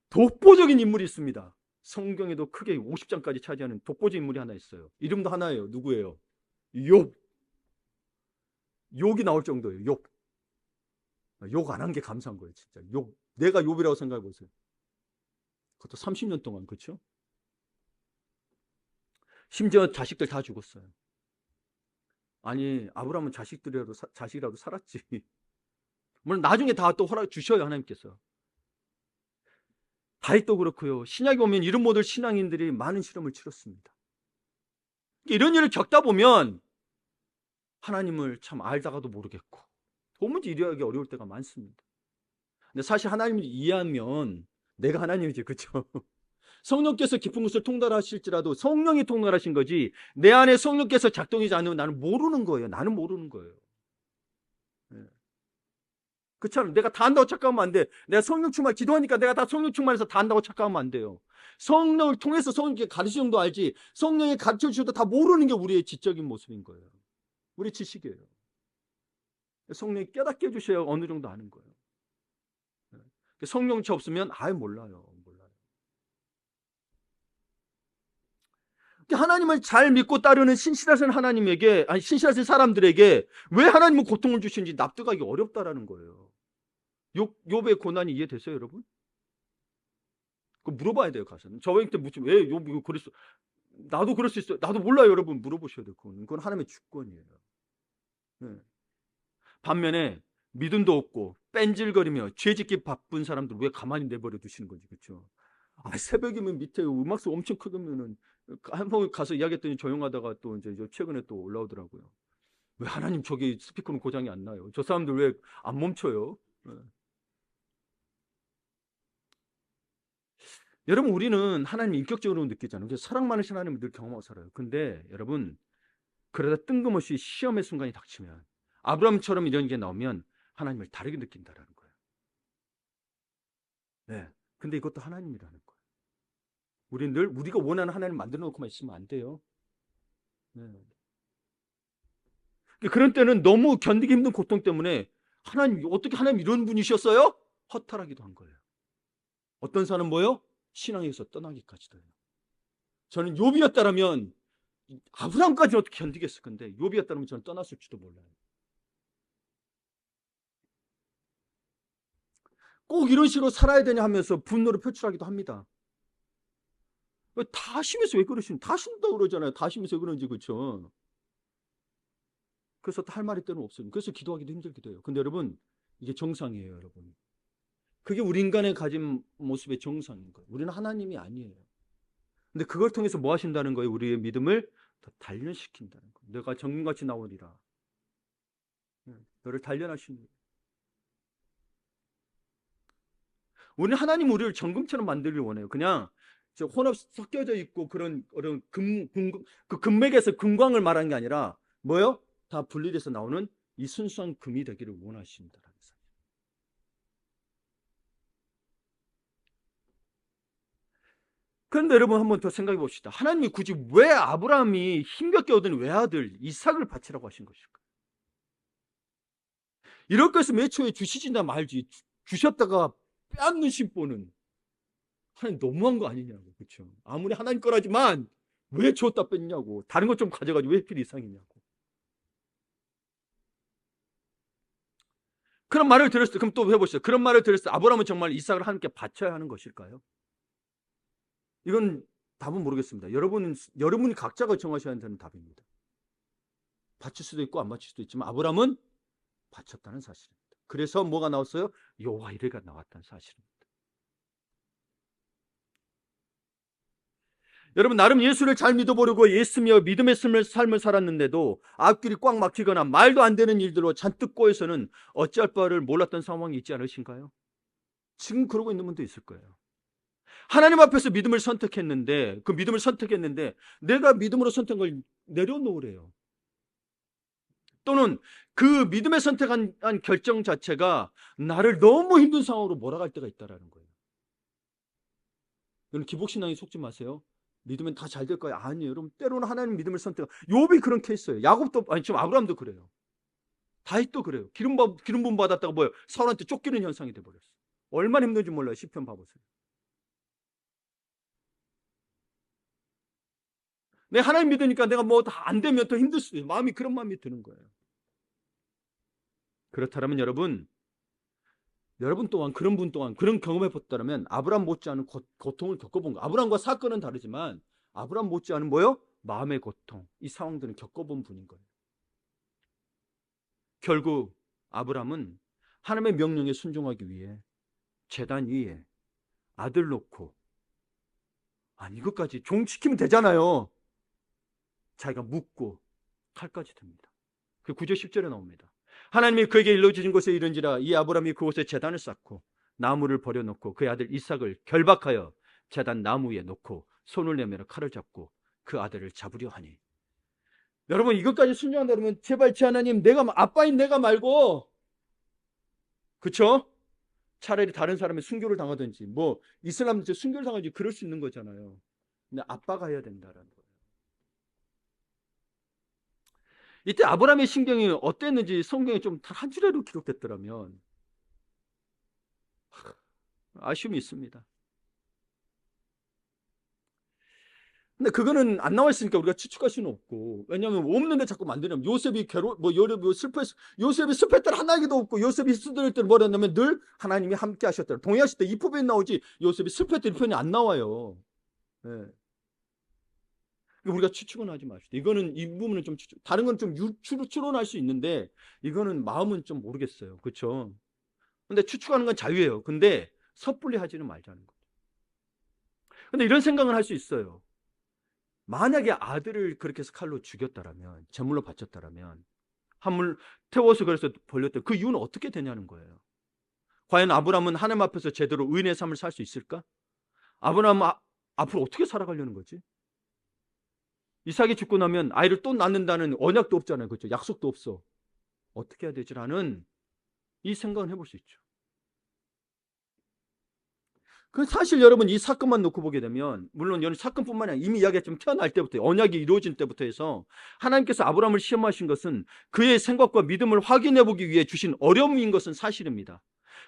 독보적인 인물이 있습니다. 성경에도 크게 50장까지 차지하는 독보적인 인물이 하나 있어요. 이름도 하나예요. 누구예요? 욥. 욕이 나올 정도예요. 욥. 욕 안 한 게 감사한 거예요. 진짜. 욥. 내가 욥이라고 생각해 보세요. 그것도 30년 동안 그렇죠? 심지어 자식들 다 죽었어요. 아니 아브라함은 자식이라도 살았지. 물론 나중에 다 또 허락 주셔요 하나님께서. 다윗도 그렇고요. 신약에 오면 이런 모든 신앙인들이 많은 시험을 치렀습니다. 이런 일을 겪다 보면 하나님을 참 알다가도 모르겠고 도무지 이해하기 어려울 때가 많습니다. 근데 사실 하나님을 이해하면 내가 하나님이지, 그렇죠? 성령께서 깊은 것을 통달하실지라도 성령이 통달하신 거지 내 안에 성령께서 작동하지 않으면 나는 모르는 거예요. 나는 모르는 거예요. 네. 그렇잖아요. 내가 다 안다고 착각하면 안 돼. 내가 성령 충만 기도하니까 내가 다 성령 충만해서 다 안다고 착각하면 안 돼요. 성령을 통해서 성령께 가르치는 정도 알지 성령이 가르쳐 주셔도 다 모르는 게 우리의 지적인 모습인 거예요. 우리 지식이에요. 성령이 깨닫게 해주셔야 어느 정도 아는 거예요. 성령치 없으면 아예 몰라요. 하나님을 잘 믿고 따르는 신실하신 하나님에게, 아니 신실하신 사람들에게 왜 하나님은 고통을 주시는지 납득하기 어렵다라는 거예요. 욥의 고난이 이해되세요, 여러분? 그 물어봐야 돼요, 가서는. 저한테 묻지면 왜 욥 이거 그랬어? 나도 그럴 수 있어요. 나도 몰라요, 여러분. 물어보셔야 돼요. 그건 하나님의 주권이에요. 네. 반면에 믿음도 없고 뺀질거리며 죄짓기 바쁜 사람들 왜 가만히 내버려 두시는 거지, 그렇죠? 아, 새벽이면 밑에 음악소 엄청 크면은 한 번 가서 이야기했더니 조용하다가 또 이제 최근에 또 올라오더라고요. 왜 하나님 저기 스피커는 고장이 안 나요? 저 사람들 왜 안 멈춰요? 네. 여러분 우리는 하나님 인격적으로 느끼잖아요. 그래서 사랑 많으신 하나님을 늘 경험하고 살아요. 근데 여러분 그러다 뜬금없이 시험의 순간이 닥치면 아브라함처럼 이런 게 나오면 하나님을 다르게 느낀다라는 거예요. 네. 근데 이것도 하나님이라는 거예요. 우리는 늘 우리가 원하는 하나님을 만들어 놓고만 있으면 안 돼요. 네. 그런 때는 너무 견디기 힘든 고통 때문에 하나님 어떻게 하나님 이런 분이셨어요? 허탈하기도 한 거예요. 어떤 사람은 뭐요? 신앙에서 떠나기까지도 해요. 저는 욥이었다라면 아브라함까지는 어떻게 견디겠을 건데 욥이었다면 저는 떠났을지도 몰라요. 꼭 이런 식으로 살아야 되냐 하면서 분노를 표출하기도 합니다. 다 심해서 왜 그러시는? 다 심다고 그러잖아요. 다 심해서 그런지 그렇죠. 그래서 할 말이 때는 없어요. 그래서 기도하기도 힘들기도 해요. 근데 여러분 이게 정상이에요, 여러분. 그게 우리 인간의 가진 모습의 정상인 거예요. 우리는 하나님이 아니에요. 근데 그걸 통해서 뭐 하신다는 거예요? 우리의 믿음을 더 단련시킨다는 거예요. 내가 정금같이 나오리라. 너를 단련하시는 거예요. 우리는 하나님 우리를 정금처럼 만들길 원해요. 그냥 혼합 섞여져 있고 그런 그 금맥에서 금광을 말하는 게 아니라 뭐요? 다 분리돼서 나오는 이 순수한 금이 되기를 원하십니다. 그런데 여러분 한번 더 생각해 봅시다. 하나님이 굳이 왜 아브라함이 힘겹게 얻은 외아들 이삭을 바치라고 하신 것일까? 이럴 것을 애초에 주시지나 말지 주셨다가 빼앗는 심보는 하나님 너무한 거 아니냐고. 그렇죠? 아무리 하나님 거라지만 왜 줬다 뺐냐고. 다른 것 좀 가져가지고 왜 하필 이상이냐고. 그런 말을 들었을 때 그럼 또 해보시죠. 그런 말을 들었을 때 아브라함은 정말 이삭을 하나님께 바쳐야 하는 것일까요? 이건 답은 모르겠습니다. 여러분이 각자가 정하셔야 되는 답입니다. 바칠 수도 있고 안 바칠 수도 있지만 아브라함은 바쳤다는 사실입니다. 그래서 뭐가 나왔어요? 여호와 이레가 나왔다는 사실입니다. 여러분 나름 예수를 잘 믿어보려고 예수며 믿음의 삶을 살았는데도 앞길이 꽉 막히거나 말도 안 되는 일들로 잔뜩 꼬여서는 어찌할 바를 몰랐던 상황이 있지 않으신가요? 지금 그러고 있는 분도 있을 거예요. 하나님 앞에서 믿음을 선택했는데 그 믿음을 선택했는데 내가 믿음으로 선택한 걸 내려놓으래요. 또는 그 믿음의 선택한 결정 자체가 나를 너무 힘든 상황으로 몰아갈 때가 있다는 거예요. 여러분 기복신앙에 속지 마세요. 믿으면 다 잘 될 거예요. 아니에요. 여러분 때로는 하나님 믿음을 선택. 욥이 그런 케이스예요. 야곱도 아니 지금 아브라함도 그래요. 다윗도 그래요. 기름 부음 받았다가 뭐예요? 사울한테 쫓기는 현상이 돼 버렸어요. 얼마나 힘든지 몰라요. 시편 봐보세요. 내 하나님 믿으니까 내가 뭐 다 안 되면 더 힘들 수도 있어요. 마음이 그런 마음이 드는 거예요. 그렇다면 여러분 또한 그런 분 또한 그런 경험해 봤다면 아브라함 못지않은 고통을 겪어본 거. 아브라함과 사건은 다르지만 아브라함 못지않은 뭐요? 마음의 고통. 이 상황들은 겪어본 분인 거예요. 결국 아브라함은 하나님의 명령에 순종하기 위해 제단 위에 아들 놓고, 아니 이것까지 종시키면 되잖아요. 자기가 묻고 칼까지 듭니다. 그 9절 10절에 나옵니다. 하나님이 그에게 일러주신 곳에 이른지라 이 아브라함이 그곳에 제단을 쌓고 나무를 버려놓고 그의 아들 이삭을 결박하여 제단 나무 위에 놓고 손을 내밀어 칼을 잡고 그 아들을 잡으려 하니. 여러분 이것까지 순종한다 그러면 제발 제 하나님, 내가 아빠인 내가 말고, 그쵸? 차라리 다른 사람의 순교를 당하든지 뭐 이슬람한테 순교를 당하든지 그럴 수 있는 거잖아요. 근데 아빠가 해야 된다라는 거예요. 이때 아브라함의 심경이 어땠는지 성경에 좀 한 줄에로 기록됐더라면 아쉬움이 있습니다. 근데 그거는 안 나와 있으니까 우리가 추측할 수는 없고, 왜냐하면 없는데 자꾸 만드냐면 요셉이 요셉이 습할 때는 하나기도 없고 요셉이 쓰들 때는 뭐라 했냐면 늘 하나님이 함께 하셨다. 동의하실 때 이 표현이 나오지 요셉이 습할 때 이 표현이 안 나와요. 네. 우리가 추측은 하지 마시다. 이거는 이 부분은 좀 다른 건 좀 추론할 수 있는데 이거는 마음은 좀 모르겠어요. 그렇죠? 근데 추측하는 건 자유예요. 근데 섣불리 하지는 말자는 거죠. 근데 이런 생각을 할 수 있어요. 만약에 아들을 그렇게 해서 칼로 죽였다라면, 제물로 바쳤다라면, 한물 태워서 그래서 벌렸다. 그 이유는 어떻게 되냐는 거예요. 과연 아브라함은 하나님 앞에서 제대로 의인의 삶을 살 수 있을까? 아브라함은 앞으로 어떻게 살아가려는 거지? 이삭이 죽고 나면 아이를 또 낳는다는 언약도 없잖아요. 그렇죠? 약속도 없어. 어떻게 해야 되지라는 이 생각은 해볼 수 있죠. 그 사실 여러분 이 사건만 놓고 보게 되면, 물론 이런 사건뿐만 아니라 이미 이야기했지만 태어날 때부터 언약이 이루어진 때부터 해서 하나님께서 아브라함을 시험하신 것은 그의 생각과 믿음을 확인해 보기 위해 주신 어려움인 것은 사실입니다.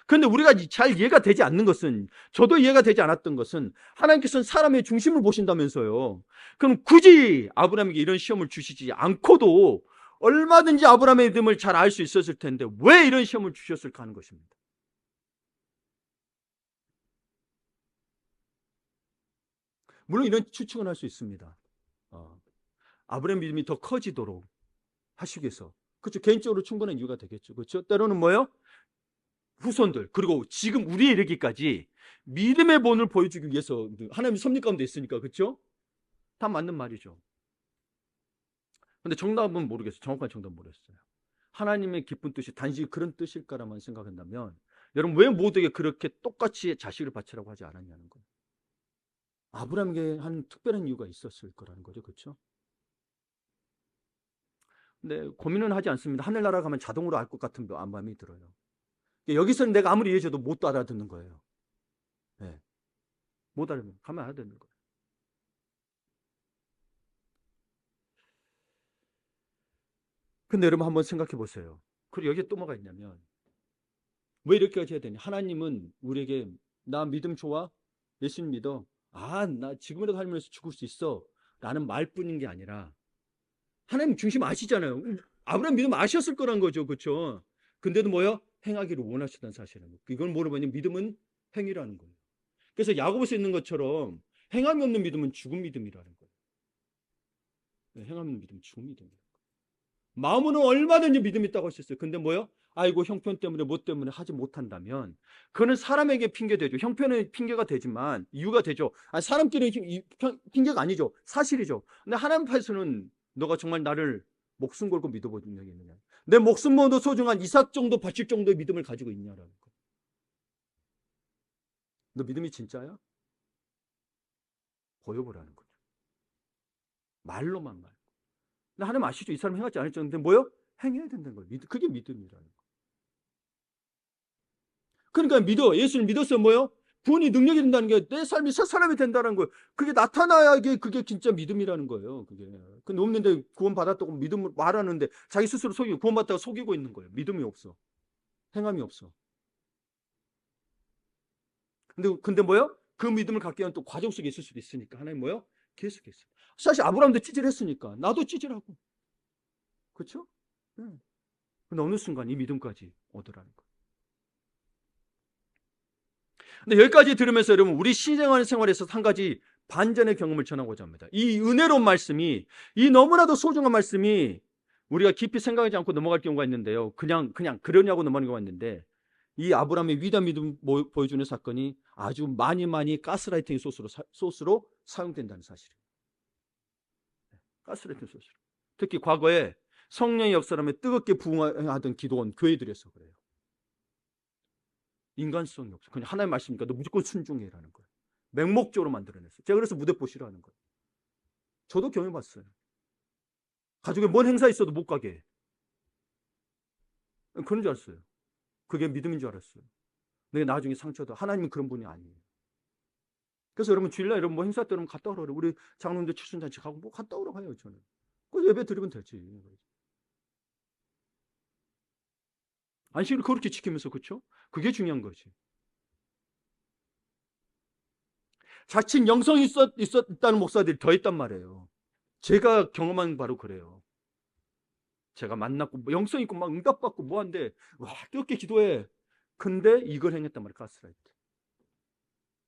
그런데 우리가 잘 이해가 되지 않는 것은, 저도 이해가 되지 않았던 것은, 하나님께서는 사람의 중심을 보신다면서요. 그럼 굳이 아브라함에게 이런 시험을 주시지 않고도 얼마든지 아브라함의 믿음을 잘 알 수 있었을 텐데 왜 이런 시험을 주셨을까 하는 것입니다. 물론 이런 추측은 할 수 있습니다. 아브라함 믿음이 더 커지도록 하시기 위해서. 그렇죠. 개인적으로 충분한 이유가 되겠죠. 그렇죠. 때로는 뭐예요? 후손들, 그리고 지금 우리에 이르기까지 믿음의 본을 보여주기 위해서 하나님의 섭리 가운데 있으니까. 그렇죠? 다 맞는 말이죠. 근데 정답은 모르겠어요. 정확한 정답은 모르겠어요. 하나님의 깊은 뜻이 단지 그런 뜻일까라만 생각한다면, 여러분 왜 모두에게 그렇게 똑같이 자식을 바치라고 하지 않았냐는 거예요. 아브라함에게 한 특별한 이유가 있었을 거라는 거죠. 그렇죠? 근데 고민은 하지 않습니다. 하늘나라 가면 자동으로 알 것 같은 마음이 들어요. 여기서는 내가 아무리 얘기해줘도 못 알아듣는 거예요. 네. 못 알아듣는, 가면 알아듣는 거예요. 근데 여러분 한번 생각해 보세요. 그리고 여기에 또 뭐가 있냐면, 왜 이렇게까지 해야 되냐? 하나님은 우리에게 나 믿음 좋아? 예수님 믿어? 나 지금이라도 살면서 죽을 수 있어 라는 말뿐인 게 아니라, 하나님 중심 아시잖아요. 아브라함 믿음 아셨을 거란 거죠. 그렇죠? 근데도 뭐요? 행하기를 원하시다는 사실은. 이건 뭐로 보냐면 믿음은 행위라는 거예요. 그래서 야고보서 있는 것처럼 행함이 없는 믿음은 죽은 믿음이라는 거예요. 행함 없는 믿음은 죽은 믿음이에요. 마음으로는 얼마든지 믿음이 있다고 하셨어요. 근데 뭐요? 아이고 형편 때문에 뭐 때문에 하지 못한다면 그거는 사람에게 핑계되죠. 형편은 핑계가 되지만 이유가 되죠. 사람끼리는 핑계가 아니죠. 사실이죠. 근데 하나님 앞에서는 너가 정말 나를 목숨 걸고 믿어본 적이 있느냐, 내 목숨보다 소중한 이삭 정도 바칠 정도의 믿음을 가지고 있냐라는 거. 너 믿음이 진짜야? 보여보라는 거죠. 말로만 말. 근데 하나님 아시죠? 이 사람 행하지 않을 정도인데 뭐요? 행해야 된다는 거예요. 그게 믿음이라는 거예요. 그러니까 예수를 믿었어요. 뭐요? 구원이 능력이 된다는 게 내 삶이 새 사람이 된다는 거예요. 그게 나타나야 그게 진짜 믿음이라는 거예요. 그게. 근데 없는데 구원 받았다고 믿음을 말하는데 자기 스스로 속이고, 구원 받다가 속이고 있는 거예요. 믿음이 없어. 행함이 없어. 근데 뭐요? 그 믿음을 갖기 위한 또 과정 속에 있을 수도 있으니까 하나님 뭐요? 계속했어요. 사실 아브라함도 찌질했으니까 나도 찌질하고. 그렇죠? 네. 근데 어느 순간 이 믿음까지 얻으라는 거예요. 근데 여기까지 들으면서 여러분 우리 신생활에서 한 가지 반전의 경험을 전하고자 합니다. 이 은혜로운 말씀이, 이 너무나도 소중한 말씀이 우리가 깊이 생각하지 않고 넘어갈 경우가 있는데요. 그냥 그러냐고 넘어가는 경우가 있는데, 이 아브라함의 위대한 믿음 보여주는 사건이 아주 많이 가스라이팅 소스로 사용된다는 사실이에요. 가스라이팅 소스로. 특히 과거에 성령의 역사라면 뜨겁게 부흥하던 기도원 교회들에서 그래요. 인간성이 없어. 그냥 하나님 말씀이니까 너 무조건 순종해라는 거예요. 맹목적으로 만들어냈어요. 제가 그래서 무대 보시라는 거예요. 저도 경험해봤어요. 가족에 뭔 행사 있어도 못 가게 해. 그런 줄 알았어요. 그게 믿음인 줄 알았어요. 근데 나중에 상처도. 하나님은 그런 분이 아니에요. 그래서 여러분 주일날 여러분 뭐 행사 때 여러분 갔다 오라 그래요. 우리 장로님들 칠순잔치 가고 뭐 갔다 오라고 해요. 저는. 그 예배 드리면 되지. 안식을 그렇게 지키면서, 그렇죠? 그게 중요한 거지. 자칫 영성이 있었다는 목사들이 더 있단 말이에요. 제가 경험한 바로 그래요. 제가 만났고 뭐 영성 있고 막 응답받고 뭐한데 와 뜨겁게 기도해. 근데 이걸 행했단 말이야. 가스라이트.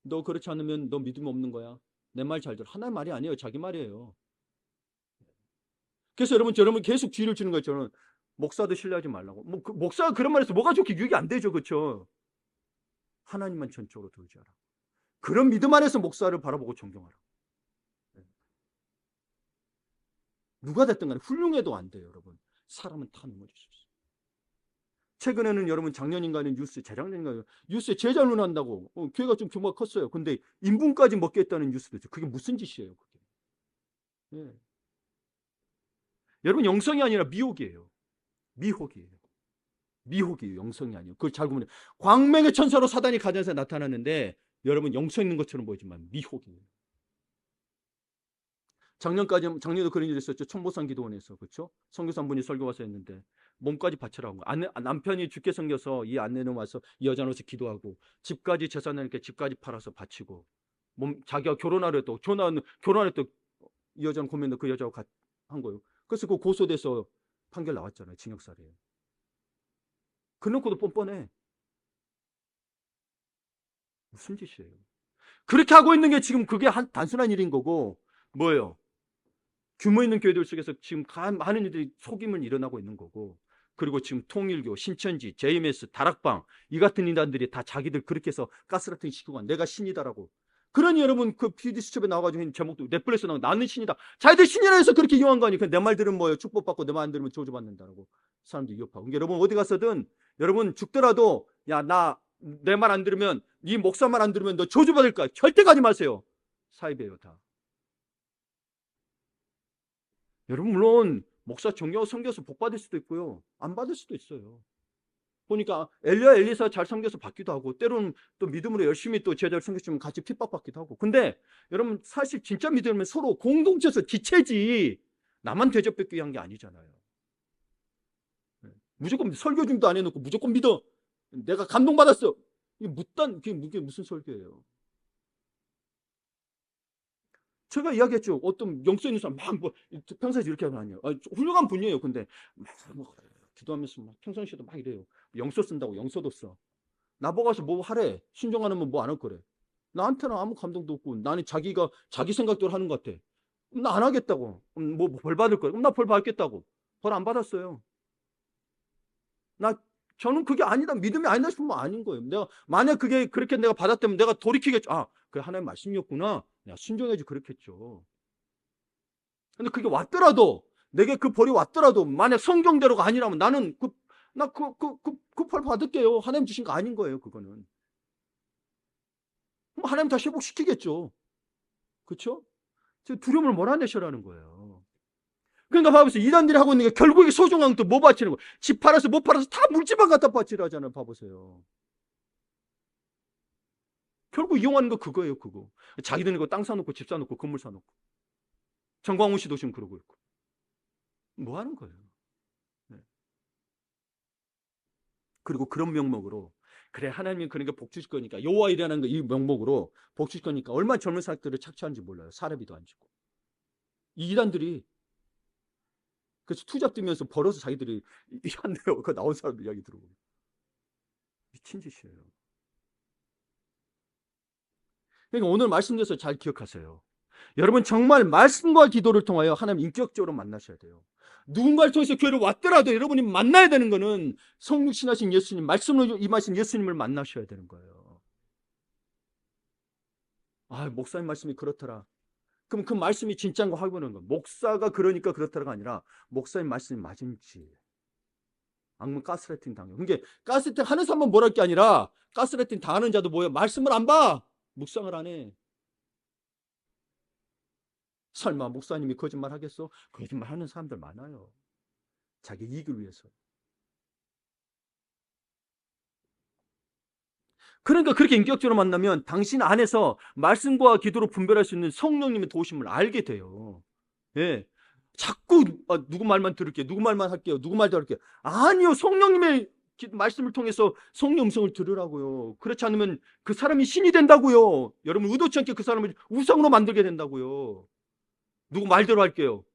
너 그렇지 않으면 너 믿음 없는 거야. 내 말 잘 들어. 하나의 말이 아니에요. 자기 말이에요. 그래서 여러분 계속 뒤를 주는 거예요. 저는 목사도 신뢰하지 말라고. 뭐 목사가 그런 말해서 뭐가 좋게 유익이 안 되죠. 그렇죠? 하나님만 전적으로 의지하라. 그런 믿음 안에서 목사를 바라보고 존경하라. 누가 됐든 간에 훌륭해도 안 돼요, 여러분. 사람은 다 넘어질 수 있어요. 최근에는 여러분 작년인가는 재작년인가 뉴스에 제자를 한다고 교회가 좀 규모가 컸어요. 근데 인분까지 먹겠다는 뉴스도 있죠. 그게 무슨 짓이에요, 그게. 예. 여러분 영성이 아니라 미혹이에요. 미혹이에요. 미혹이에요. 영성이 아니에요. 그걸 잘 보면 광명의 천사로 사단이 가정에서 나타났는데 여러분 영성 있는 것처럼 보이지만 미혹이에요. 작년에도 그런 일이 있었죠. 청보산 기도원에서. 그렇죠? 선교사 한 분이 설교 와서 했는데 몸까지 바치라고. 남편이 죽게 생겨서 이 아내는 와서 이 여자는 와서 기도하고 집까지 재산을 이렇게 집까지 팔아서 바치고 자기가 결혼하려 했다고 결혼했다고 이 여자는 고민도 그 여자하고 한 거예요. 그래서 그 고소돼서 판결 나왔잖아요. 징역살이에요. 그놓고도 뻔뻔해. 무슨 짓이에요. 그렇게 하고 있는 게 지금 그게 단순한 일인 거고 뭐예요? 규모 있는 교회들 속에서 지금 많은 일들이 속임을 일어나고 있는 거고 그리고 지금 통일교, 신천지, JMS, 다락방 이 같은 인간들이 다 자기들 그렇게 해서 가스라이팅 시키고 간 내가 신이다라고. 그러니 여러분 그 PD 수첩에 나와가지고 제목도 넷플릭스에 나온 나는 신이다. 자기들 신이라 해서 그렇게 이용한 거 아니에요. 내 말 들으면 뭐예요? 축복받고 내 말 안 들으면 저주받는다라고 사람들이 위협하고. 그러니까 여러분 어디 가서든 여러분 죽더라도 야 나 내 말 안 들으면 네 목사 말 안 들으면 너 저주받을 거야. 절대 가지 마세요. 사입이에요 다. 여러분 물론 목사 존경하고 섬겨서 복 받을 수도 있고요. 안 받을 수도 있어요. 보니까 엘리야 엘리사 잘 섬겨서 받기도 하고 때로는 또 믿음으로 열심히 또 제자를 섬겼으면 같이 핍박받기도 하고. 근데 여러분 사실 진짜 믿으면 서로 공동체에서 지체지 나만 대접받기 위한 게 아니잖아요. 무조건 설교 중도 안 해놓고 무조건 믿어. 내가 감동받았어. 그게 무슨 설교예요. 제가 이야기했죠. 어떤 영성 있는 사람 평소에 이렇게 하는 거 아니에요. 훌륭한 분이에요. 근데 막 기도하면서 막 평상시에도 막 이래요. 영서 쓴다고 영서도 써. 나보고 가서 뭐 하래. 순종하면 뭐 안 할 거래. 나한테는 아무 감동도 없고 나는 자기가 자기 생각대로 하는 것 같아. 나 안 하겠다고. 뭐 벌 받을 거야. 그럼 나 벌 받겠다고. 벌 안 받았어요. 저는 그게 아니다. 믿음이 아니다 싶으면 아닌 거예요. 내가 만약 그게 그렇게 내가 받았다면 내가 돌이키겠죠. 그게 하나님 말씀이었구나. 내가 순종해야지 그렇겠죠. 근데 그게 왔더라도 내게 그 벌이 왔더라도 만약 성경대로가 아니라면 나는 그 벌 받을게요. 하나님 주신 거 아닌 거예요. 그거는. 그럼 하나님 다시 회복시키겠죠. 그렇죠? 두려움을 몰아내셔라는 거예요. 그러니까 봐보세요. 이단들이 하고 있는 게 결국에 소중한 것도 뭐 바치는 거예요. 집 팔아서 못 팔아서 다 물집만 갖다 바치라잖아요. 봐보세요. 결국 이용하는 거 그거예요. 그거. 자기들 이거 땅 사놓고 집 사놓고 건물 사놓고. 정광훈 씨도 지금 그러고 있고. 뭐 하는 거예요. 네. 그리고 그런 명목으로 그래 하나님이 그러니까 복 주실 거니까 여호와 일이라는 거 이 명목으로 복 주실 거니까 얼마나 젊은 사람들을 착취하는지 몰라요. 사례비도 안 주고. 이 이단들이 그래서 투잡 뛰면서 벌어서 자기들이 한대요. 그 나온 사람들 이야기 들어보면 미친 짓이에요. 그러니까 오늘 말씀드려서 잘 기억하세요. 여러분 정말 말씀과 기도를 통하여 하나님 인격적으로 만나셔야 돼요. 누군가를 통해서 교회를 왔더라도 여러분이 만나야 되는 거는 성육신하신 예수님, 말씀으로 임하신 예수님을 만나셔야 되는 거예요. 아, 목사님 말씀이 그렇더라. 그럼 그 말씀이 진짜인 거 확인하는 거야. 목사가 그러니까 그렇더라가 아니라 목사님 말씀이 맞은지. 악문 가스라이팅 당해. 그게 가스라이팅 하는 사람만 뭐랄 게 아니라 가스라이팅 당하는 자도 뭐야? 말씀을 안 봐. 묵상을 안 해. 설마 목사님이 거짓말 하겠어? 거짓말 하는 사람들 많아요. 자기 이익을 위해서. 그러니까 그렇게 인격적으로 만나면 당신 안에서 말씀과 기도로 분별할 수 있는 성령님의 도우심을 알게 돼요. 예. 자꾸 누구 말만 들을게요. 누구 말만 할게요. 누구 말도 할게요. 아니요. 성령님의 말씀을 통해서 성령 음성을 들으라고요. 그렇지 않으면 그 사람이 신이 된다고요. 여러분 의도치 않게 그 사람을 우상으로 만들게 된다고요. 누구 말대로 할게요.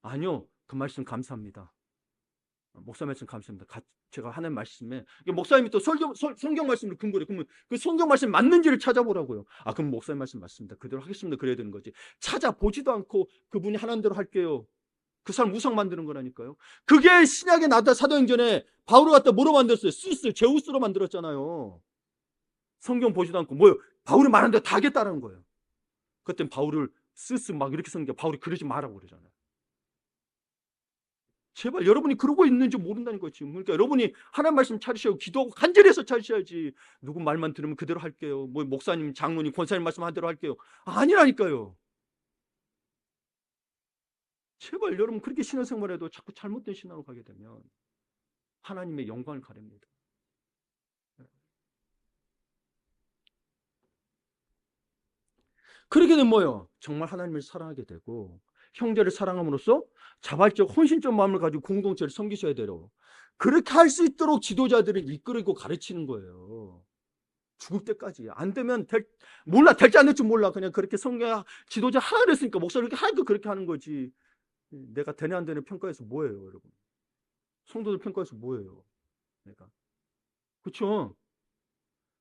아니요. 그 말씀 감사합니다. 목사 말씀 감사합니다. 제가 하는 말씀에 목사님이 또 성경 말씀을 근거로 그러면 그 성경 말씀 맞는지를 찾아보라고요. 아, 그럼 목사님 말씀 맞습니다. 그대로 하겠습니다. 그래야 되는 거지. 찾아보지도 않고 그분이 하는 대로 할게요. 그 사람 우상 만드는 거라니까요. 그게 신약의 나타 사도행전에 바울을 갖다 뭐로 만들었어요? 제우스로 만들었잖아요. 성경 보지도 않고 뭐요? 바울이 말한 대로 다 하겠다는 거예요. 그때 바울을 막 이렇게 쓰는 게 바울이 그러지 말라고 그러잖아요. 제발 여러분이 그러고 있는지 모른다는 거지. 그러니까 여러분이 하나님 말씀 찾으셔야 기도하고 간절히 해서 찾으셔야지. 누구 말만 들으면 그대로 할게요. 뭐 목사님, 장로님, 권사님 말씀 한 대로 할게요. 아니라니까요. 제발 여러분 그렇게 신앙생활해도 자꾸 잘못된 신앙으로 가게 되면 하나님의 영광을 가립니다. 그렇게 되면 뭐예요? 정말 하나님을 사랑하게 되고 형제를 사랑함으로써 자발적 헌신적 마음을 가지고 공동체를 섬기셔야 돼요. 그렇게 할 수 있도록 지도자들을 이끌고 가르치는 거예요. 죽을 때까지. 안 되면 될지 안 될지 몰라. 그냥 그렇게 지도자 하라 했으니까 목사를 이렇게 하니까 그렇게 하는 거지. 내가 되냐 안 되냐 평가해서 뭐예요, 여러분? 성도들 평가해서 뭐예요? 내가. 그렇죠?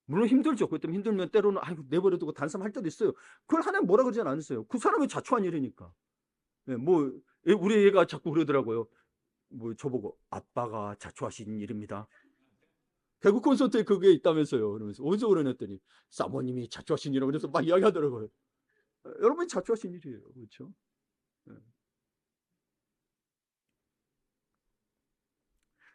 물론 힘들죠. 그것 때문에 힘들면 때로는 아이고 내버려두고 다른 사람 할 때도 있어요. 그걸 하나님 뭐라 그러진 않으세요. 그 사람이 자초한 일이니까. 뭐 우리 애가 자꾸 그러더라고요. 뭐 저보고 아빠가 자초하신 일입니다. 개국 콘서트에 그게 있다면서요. 그러면서 어디서 그러냐더니 사모님이 자초하신 일이라고 그래서 막 이야기하더라고요. 여러분이 자초하신 일이에요. 그렇죠?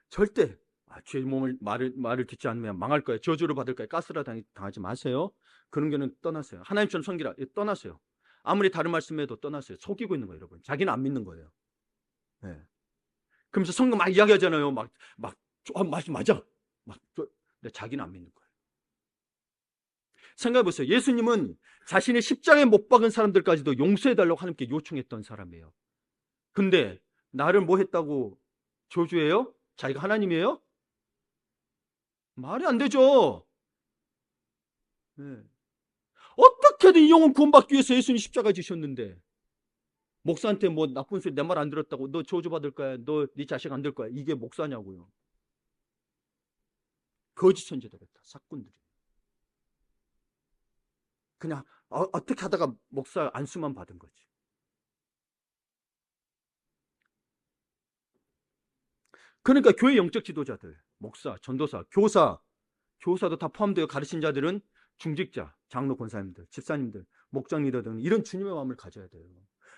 절대 주의 몸을 말을 듣지 않으면 망할 거야. 저주를 받을 거야. 가스라 당하지 마세요. 그런 게는 떠나세요. 하나님처럼 섬기라. 떠나세요. 아무리 다른 말씀해도 떠나세요. 속이고 있는 거예요, 여러분. 자기는 안 믿는 거예요. 네. 그러면서 성경 막 이야기하잖아요. 맞아. 근데 자기는 안 믿는 거예요. 생각해 보세요. 예수님은 자신의 십자가에 못 박은 사람들까지도 용서해달라고 하나님께 요청했던 사람이에요. 근데 나를 뭐 했다고 저주해요? 자기가 하나님이에요? 말이 안 되죠. 네. 어떻게든 이 영혼 구원받기 위해서 예수님 십자가 지셨는데 목사한테 뭐 나쁜 소리 내 말 안 들었다고 너 저주받을 거야. 너 네 자식 안 될 거야. 이게 목사냐고요. 거짓 선지자들 다 사꾼들이. 그냥 어떻게 하다가 목사 안수만 받은 거지. 그러니까 교회 영적 지도자들, 목사, 전도사, 교사도 다 포함되어 가르친 자들은 중직자, 장로 권사님들, 집사님들, 목장 리더 등 이런 주님의 마음을 가져야 돼요.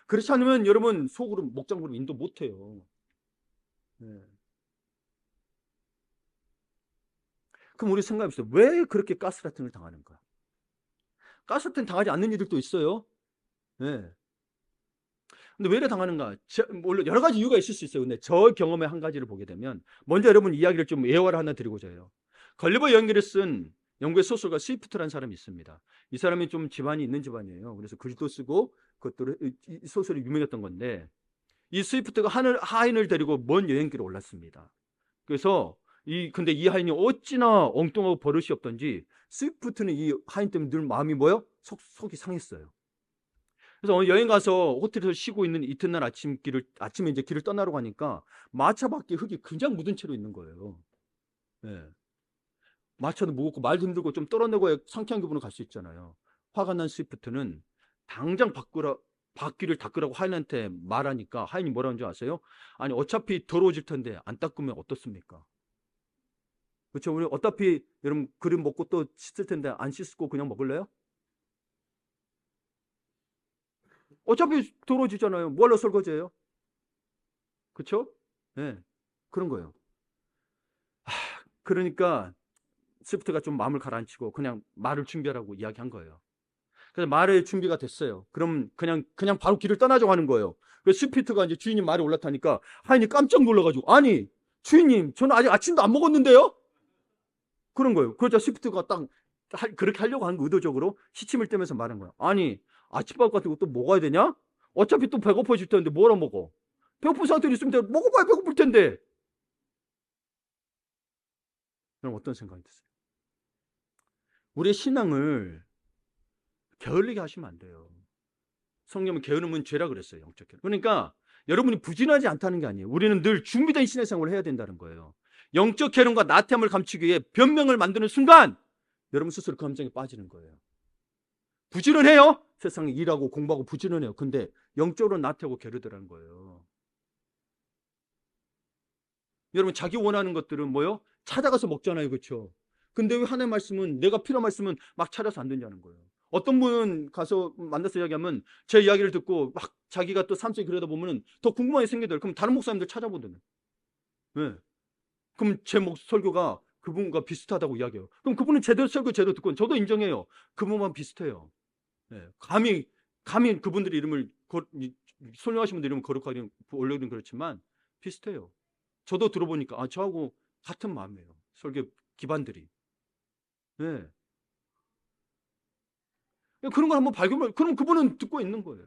그렇지 않으면 여러분 속으로 목장으로 인도 못 해요. 네. 그럼 우리 생각해 보세요. 왜 그렇게 가스라이팅을 당하는가? 가스라이팅 당하지 않는 이들도 있어요. 네. 근데 왜 이래 당하는가? 물론 여러 가지 이유가 있을 수 있어요. 근데 저 경험의 한 가지를 보게 되면 먼저 여러분 이야기를 좀 예화를 하나 드리고자 해요. 걸리버 연기를 쓴 영국의 소설가 스위프트라는 사람이 있습니다. 이 사람이 좀 집안이 있는 집안이에요. 그래서 글도 쓰고 그것도 이 소설이 유명했던 건데 이 스위프트가 하인을 데리고 먼 여행길에 올랐습니다. 그래서 근데 이 하인이 어찌나 엉뚱하고 버릇이 없던지 스위프트는 이 하인 때문에 늘 마음이 뭐요? 속이 상했어요. 그래서 오늘 여행 가서 호텔에서 쉬고 있는 이튿날 아침에 이제 길을 떠나러 가니까 마차 밖에 흙이 그냥 묻은 채로 있는 거예요. 예. 마차도 무겁고 말도 힘들고 좀 떨어내고 상쾌한 기분으로 갈 수 있잖아요. 화가 난 스위프트는 당장 바퀴를 닦으라고 하인한테 말하니까 하인이 뭐라는 줄 아세요? 아니 어차피 더러워질 텐데 안 닦으면 어떻습니까? 그렇죠? 우리 어차피 여러분 그릇 먹고 또 씻을 텐데 안 씻고 그냥 먹을래요? 어차피 더러워지잖아요. 뭐하러 설거지해요? 그쵸? 네, 그런 거예요. 그러니까 스위프트가 좀 마음을 가라앉히고 그냥 말을 준비하라고 이야기한 거예요. 그래서 말의 준비가 됐어요. 그럼 그냥 바로 길을 떠나자고 하는 거예요. 그래서 스위프트가 이제 주인님 말에 올라타니까 하인이 깜짝 놀라가지고, 아니 주인님, 저는 아직 아침도 안 먹었는데요? 그런 거예요. 그러자 스위프트가 딱 그렇게 하려고 한 거, 의도적으로 시침을 떼면서 말한 거야. 아니, 아침밥 같은 거 또 먹어야 되냐? 어차피 또 배고파질 텐데 뭐라 먹어? 배고픈 상태로 있으면 먹어봐야 배고플 텐데. 그럼 어떤 생각이 드세요? 우리의 신앙을 게을리게 하시면 안 돼요. 성령은 게으름은 죄라 그랬어요. 영적 게으름. 그러니까 여러분이 부진하지 않다는 게 아니에요. 우리는 늘 준비된 신의 생활을 해야 된다는 거예요. 영적 게으름과 나태함을 감추기 위해 변명을 만드는 순간 여러분 스스로 그 함정에 빠지는 거예요. 부지런 해요. 세상에 일하고 공부하고 부지런 해요. 근데 영적으로 나태하고 게으르더라는 거예요. 여러분 자기 원하는 것들은 뭐요? 찾아가서 먹잖아요. 그렇죠? 근데 왜 하나님의 말씀은, 내가 필요한 말씀은 막 찾아서 안 듣냐는 거예요. 어떤 분은 가서 만나서 이야기하면 제 이야기를 듣고 막 자기가 또 삶속에 그러다 보면 더 궁금한 게 생기더라고요. 그럼 다른 목사님들 찾아보더니. 왜? 그럼 제 설교가 그분과 비슷하다고 이야기해요. 그럼 그분은 제대로 설교 제대로 듣고, 저도 인정해요. 그분만 비슷해요. 네. 감히 그분들의 이름을 설명하신 분들 이름을 거룩하게 올려드리면 그렇지만 비슷해요. 저도 들어보니까 저하고 같은 마음이에요. 설교 기반들이. 네. 그런 걸 한번 발견을, 그럼 그분은 듣고 있는 거예요.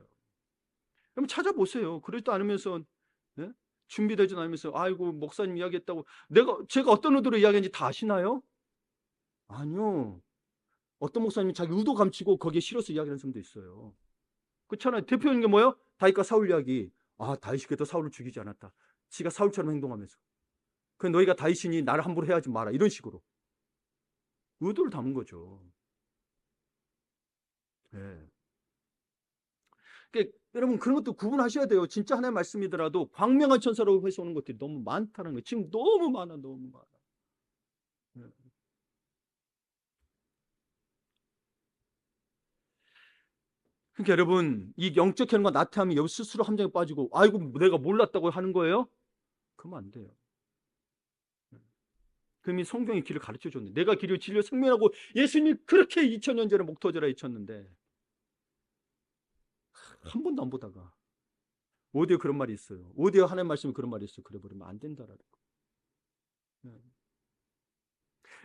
그럼 찾아보세요. 그러지도 않으면서, 네? 준비되지도 않으면서 아이고 목사님 이야기했다고 제가 어떤 의도로 이야기했는지 다 아시나요? 아니요. 어떤 목사님이 자기 의도 감추고 거기에 실어서 이야기하는 사람도 있어요. 그렇잖아요. 대표적인 게 뭐예요? 다윗과 사울 이야기. 다윗이 그래도 사울을 죽이지 않았다. 지가 사울처럼 행동하면서. 그 너희가 다윗이니 나를 함부로 해하지 마라. 이런 식으로. 의도를 담은 거죠. 네. 그러니까 여러분 그런 것도 구분하셔야 돼요. 진짜 하나님의 말씀이더라도 광명한 천사로 해서 오는 것들이 너무 많다는 거예요. 지금 너무 많아, 너무 많아. 네. 그러니까 여러분 이 영적 견과 나태함이 여기 스스로 함정에 빠지고 아이고 내가 몰랐다고 하는 거예요? 그러면 안 돼요. 그럼 이 성경이 길을 가르쳐 줬는데, 내가 길을 진리로 생명하고 예수님이 그렇게 2000년 전에 목터져라 외쳤는데 한 번도 안 보다가 어디에 그런 말이 있어요? 어디에 하나님 말씀에 그런 말이 있어요? 그래 버리면 안 된다라는 거. 네.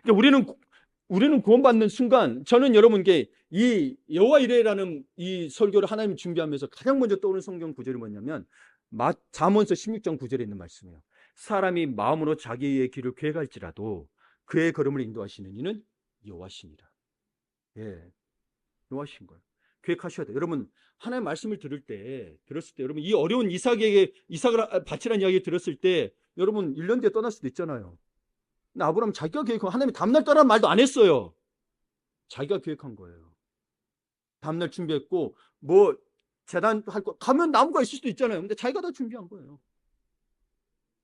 그러니까 우리는 구원받는 순간, 저는 여러분께 이 여호와 이레라는 이 설교를 하나님이 준비하면서 가장 먼저 떠오르는 성경 구절이 뭐냐면 잠언서 16장 9절에 있는 말씀이에요. 사람이 마음으로 자기의 길을 계획할지라도 그의 걸음을 인도하시는 이는 여호와시니라. 예, 여호와신 거예요. 계획하셔야 돼요. 여러분 하나님의 말씀을 들었을 때 여러분 이 어려운 이삭을 바치라는 이야기 들었을 때 여러분 1년 뒤에 떠날 수도 있잖아요. 근데 아브라함 자기가 계획한, 하나님이 다음날 떠나는 말도 안 했어요. 자기가 계획한 거예요. 다음날 준비했고 뭐 재단 할 거 가면 나무가 있을 수도 있잖아요. 근데 자기가 다 준비한 거예요.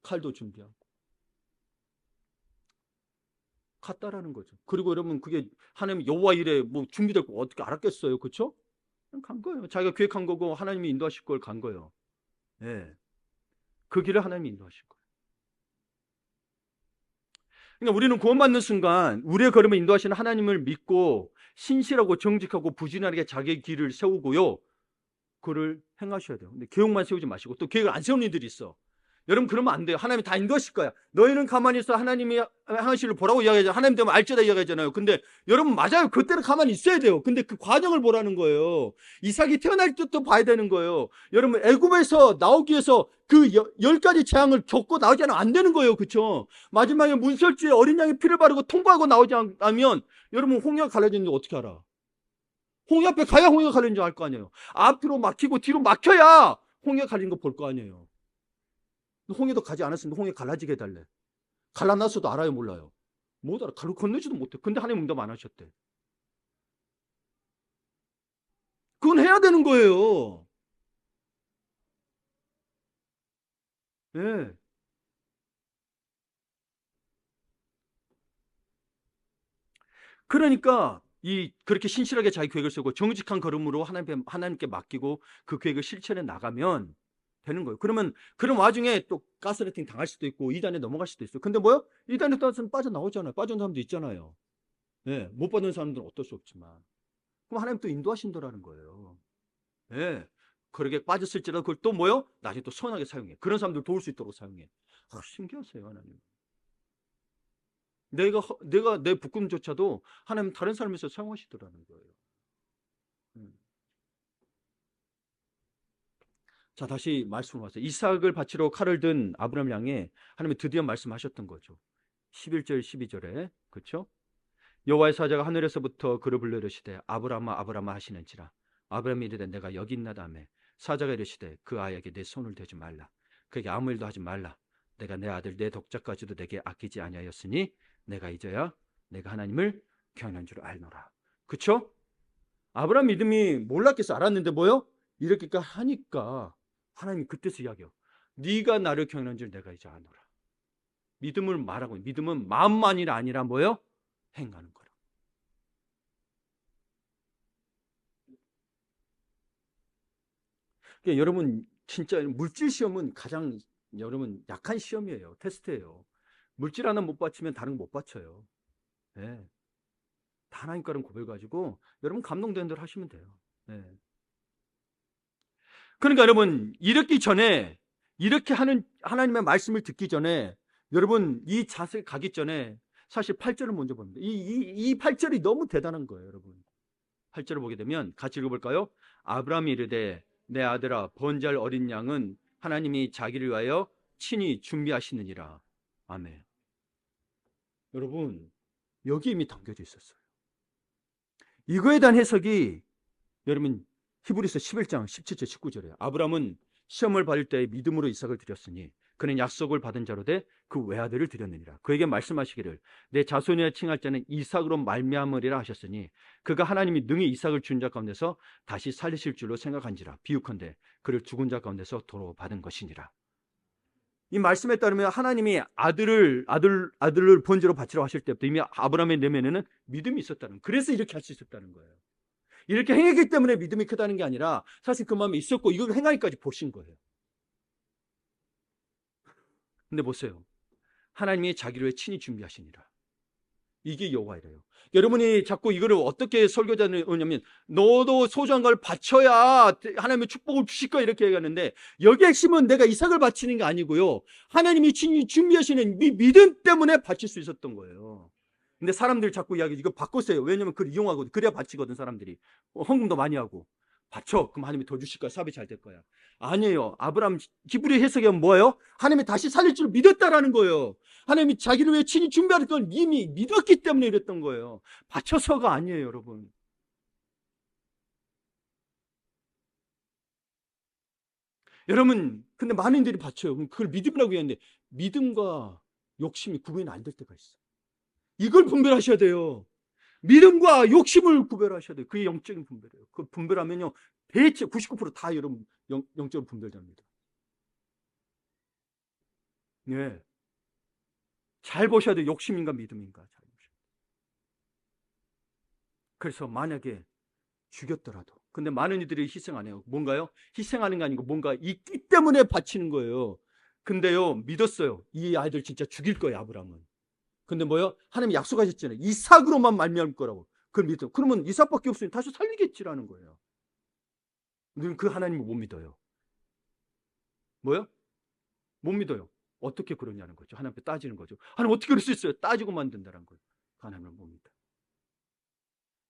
칼도 준비하고 갔다라는 거죠. 그리고 여러분 그게 하나님 여호와 일에 뭐 준비될 거 어떻게 알았겠어요, 그렇죠? 그냥 간 거예요. 자기가 계획한 거고 하나님이 인도하실 걸 간 거예요. 예, 그 길을 하나님이 인도하실 거예요. 그러니까 우리는 구원받는 순간 우리의 걸음을 인도하시는 하나님을 믿고 신실하고 정직하고 부지런하게 자기의 길을 세우고요. 그를 행하셔야 돼요. 근데 계획만 세우지 마시고 또 계획을 안 세우는 이들이 있어. 여러분 그러면 안 돼요. 하나님이 다 인도하실 거야. 너희는 가만히 있어 하나님이 행하실 보라고 이야기하잖아요. 하나님 되면 알지다 이야기하잖아요. 근데 여러분 맞아요. 그때는 가만히 있어야 돼요. 근데 그 과정을 보라는 거예요. 이삭이 태어날 때부터 봐야 되는 거예요. 여러분 애굽에서 나오기 위해서 그 10가지 재앙을 겪고 나오지 않으면 안 되는 거예요. 그렇죠? 마지막에 문설주에 어린 양의 피를 바르고 통과하고 나오지 않으면 여러분 홍해가 갈라지는 거 어떻게 알아? 홍해 앞에 가야 홍해가 갈리는 줄 알 거 아니에요. 앞으로 막히고 뒤로 막혀야 홍해가 갈리는 거 볼 거 아니에요. 홍해도 가지 않았으면 홍해 갈라지게 해달래. 갈라놨어도 알아요, 몰라요? 못 알아. 건너지도 못해. 근데 하나님 응답 안 하셨대. 그건 해야 되는 거예요. 예. 그러니까 그렇게 신실하게 자기 계획을 세우고 정직한 걸음으로 하나님께 맡기고 그 계획을 실천해 나가면 되는 거예요. 그러면 그런 와중에 또 가스라이팅 당할 수도 있고 이단에 넘어갈 수도 있어요. 근데 뭐요? 이단에 따라서는 빠져나오잖아요. 빠진 사람도 있잖아요. 예, 못 받는 사람들은 어쩔 수 없지만. 그럼 하나님 또 인도하신다라는 거예요. 예. 그렇게 빠졌을지라도 그걸 또 뭐요? 나중에 또 선하게 사용해. 그런 사람들 도울 수 있도록 사용해. 신기하세요, 하나님. 내가 내 부끄럼조차도 하나님 다른 삶에서 사용하시더라는 거예요. 자, 다시 말씀을 하세요. 이삭을 바치러 칼을 든 아브라함을 향해 하나님이 드디어 말씀하셨던 거죠. 11절 12절에 그렇죠? 여호와의 사자가 하늘에서부터 그를 불러 이르시되 아브라함아 아브라함아 하시는지라. 아브라함이 이르되 내가 여기 있나다매. 사자가 이르시되 그 아이에게 내 손을 대지 말라. 그에게 아무 일도 하지 말라. 내가 내 아들 내 독자까지도 내게 아끼지 아니하였으니 내가 이제야 내가 하나님을 경외한 줄 알노라. 그렇죠? 아브라함 믿음이 몰랐겠어. 알았는데 뭐요? 이렇게까지 하니까 하나님이 그때서 이야기해요. 네가 나를 경외한 줄 내가 이제 아노라. 믿음을 말하고 믿음은 마음만이 아니라 뭐요? 행하는 거라. 그러니까 여러분 진짜 물질 시험은 가장 여러분 약한 시험이에요. 테스트예요. 물질 하나 못 받치면 다른 거 못 받쳐요. 네. 다 하나님 거는 고백 가지고 여러분 감동되는 대로 하시면 돼요. 네. 그러니까 여러분 이렇게 전에 이렇게 하는 하나님의 말씀을 듣기 전에 여러분 이 자세 가기 전에 사실 8절을 먼저 봅니다. 이 8절이 너무 대단한 거예요, 여러분. 8절을 보게 되면 같이 읽어볼까요? 아브라함이 이르되 내 아들아 번잘 어린 양은 하나님이 자기를 위하여 친히 준비하시느니라. 아멘. 여러분 여기 이미 담겨져 있었어요. 이거에 대한 해석이 여러분 히브리서 11장 17절 19절에 아브라함은 시험을 받을 때 믿음으로 이삭을 드렸으니 그는 약속을 받은 자로 돼 그 외아들을 드렸느니라. 그에게 말씀하시기를 내 자손이라 칭할 자는 이삭으로 말미암으리라 하셨으니 그가 하나님이 능히 이삭을 준 자 가운데서 다시 살리실 줄로 생각한지라. 비유컨대 그를 죽은 자 가운데서 도로 받은 것이니라. 이 말씀에 따르면 하나님이 아들을 번제로 바치라고 하실 때부터 이미 아브라함의 내면에는 믿음이 있었다는, 그래서 이렇게 할 수 있었다는 거예요. 이렇게 행했기 때문에 믿음이 크다는 게 아니라 사실 그 마음이 있었고 이걸 행하기까지 보신 거예요. 근데 보세요. 하나님이 자기를 위해 친히 준비하시니라. 이게 여호와이래요. 여러분이 자꾸 이거를 어떻게 설교자는 오냐면 너도 소중한 걸 바쳐야 하나님의 축복을 주실 거야 이렇게 얘기하는데 여기 핵심은 내가 이삭을 바치는 게 아니고요. 하나님이 친히 준비하시는 믿음 때문에 바칠 수 있었던 거예요. 근데 사람들이 자꾸 이야기 이거 바꿨어요. 왜냐면 그걸 이용하거든. 그래야 바치거든 사람들이. 헌금도 많이 하고. 바쳐. 그럼 하나님이 더 주실 거야. 사업이 잘 될 거야. 아니에요. 아브라함 히브리 해석이 뭐예요? 하나님이 다시 살릴 줄 믿었다라는 거예요. 하나님이 자기를 위해 친히 준비할 걸 이미 믿었기 때문에 이랬던 거예요. 바쳐서가 아니에요, 여러분. 여러분, 근데 많은 이들이 바쳐요. 그걸 믿음이라고 했는데 믿음과 욕심이 구분이 안 될 때가 있어요. 이걸 분별하셔야 돼요. 믿음과 욕심을 구별하셔야 돼요. 그게 영적인 분별이에요. 그 분별하면요. 대체 99%다 여러분 영적으로 분별됩니다. 네. 잘 보셔야 돼요. 욕심인가 믿음인가. 잘 보셔야 돼요. 그래서 만약에 죽였더라도. 근데 많은 이들이 희생 안 해요. 뭔가요? 희생하는 게 아니고 뭔가 있기 때문에 바치는 거예요. 근데요. 믿었어요. 이 아이들 진짜 죽일 거예요. 아브라함은. 근데 뭐요? 하나님 약속하셨잖아요. 이삭으로만 말미암을 거라고. 그걸 믿어. 그러면 이삭밖에 없으니 다시 살리겠지라는 거예요. 우리는 그 하나님을 못 믿어요. 뭐요? 못 믿어요. 어떻게 그러냐는 거죠. 하나님 앞에 따지는 거죠. 하나님 어떻게 그럴 수 있어요? 따지고 만든다는 거예요. 하나님을 못 믿어.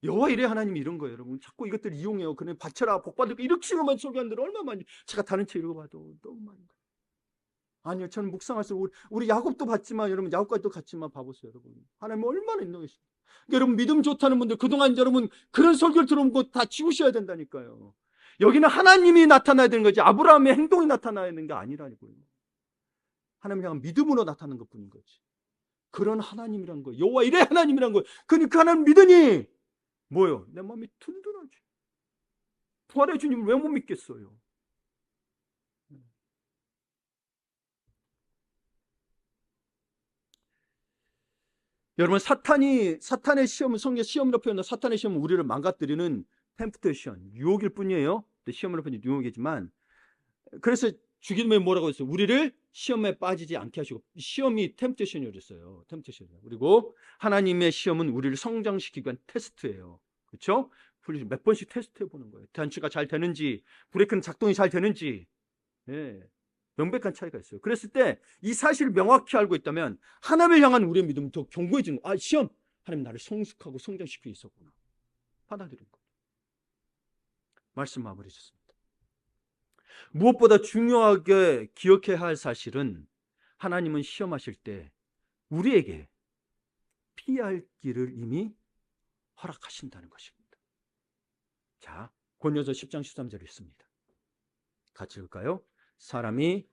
여호와 이래 하나님이 이런 거예요, 여러분. 자꾸 이것들 이용해요. 그냥 바쳐라, 복 받을 거 이렇게만 소개하는데 얼마나 많이. 제가 다른 책 읽어봐도 너무 많은 거예요. 아니요, 저는 묵상할수록 우리 야곱도 봤지만 여러분 야곱과도 같지만 봐보세요, 여러분. 하나님 얼마나 인도하시죠. 여러분 믿음 좋다는 분들 그동안 여러분 그런 설교를 들어온 거 다 지우셔야 된다니까요. 여기는 하나님이 나타나야 되는 거지 아브라함의 행동이 나타나야 되는 게 아니라고요. 하나님 향한 믿음으로 나타나는 것뿐인 거지. 그런 하나님이란 거예요. 여호와 이래 하나님이란 거예요. 그 하나님 믿으니 뭐요? 내 마음이 든든하지. 부활의 주님을 왜 못 믿겠어요? 여러분, 사탄의 시험은, 성경 시험으로 표현한 사탄의 시험은 우리를 망가뜨리는 템프테이션, 유혹일 뿐이에요. 시험으로 표현한 유혹이지만, 그래서 주기도문에 뭐라고 했어요? 우리를 시험에 빠지지 않게 하시고, 시험이 템프테이션이었어요. 템프테이션이에요. 그리고 하나님의 시험은 우리를 성장시키기 위한 테스트예요. 그렇죠? 몇 번씩 테스트해 보는 거예요. 단추가 잘 되는지, 브레이크는 작동이 잘 되는지. 예. 명백한 차이가 있어요. 그랬을 때 이 사실을 명확히 알고 있다면 하나님을 향한 우리의 믿음은 더 견고해지는 거예요. 아, 시험! 하나님 나를 성숙하고 성장시키고 있었구나. 받아들이는 거예요. 말씀 마무리 짓습니다. 무엇보다 중요하게 기억해야 할 사실은 하나님은 시험하실 때 우리에게 피할 길을 이미 허락하신다는 것입니다. 자, 고린도서 10장 13절에 있습니다. 같이 읽을까요? 사람이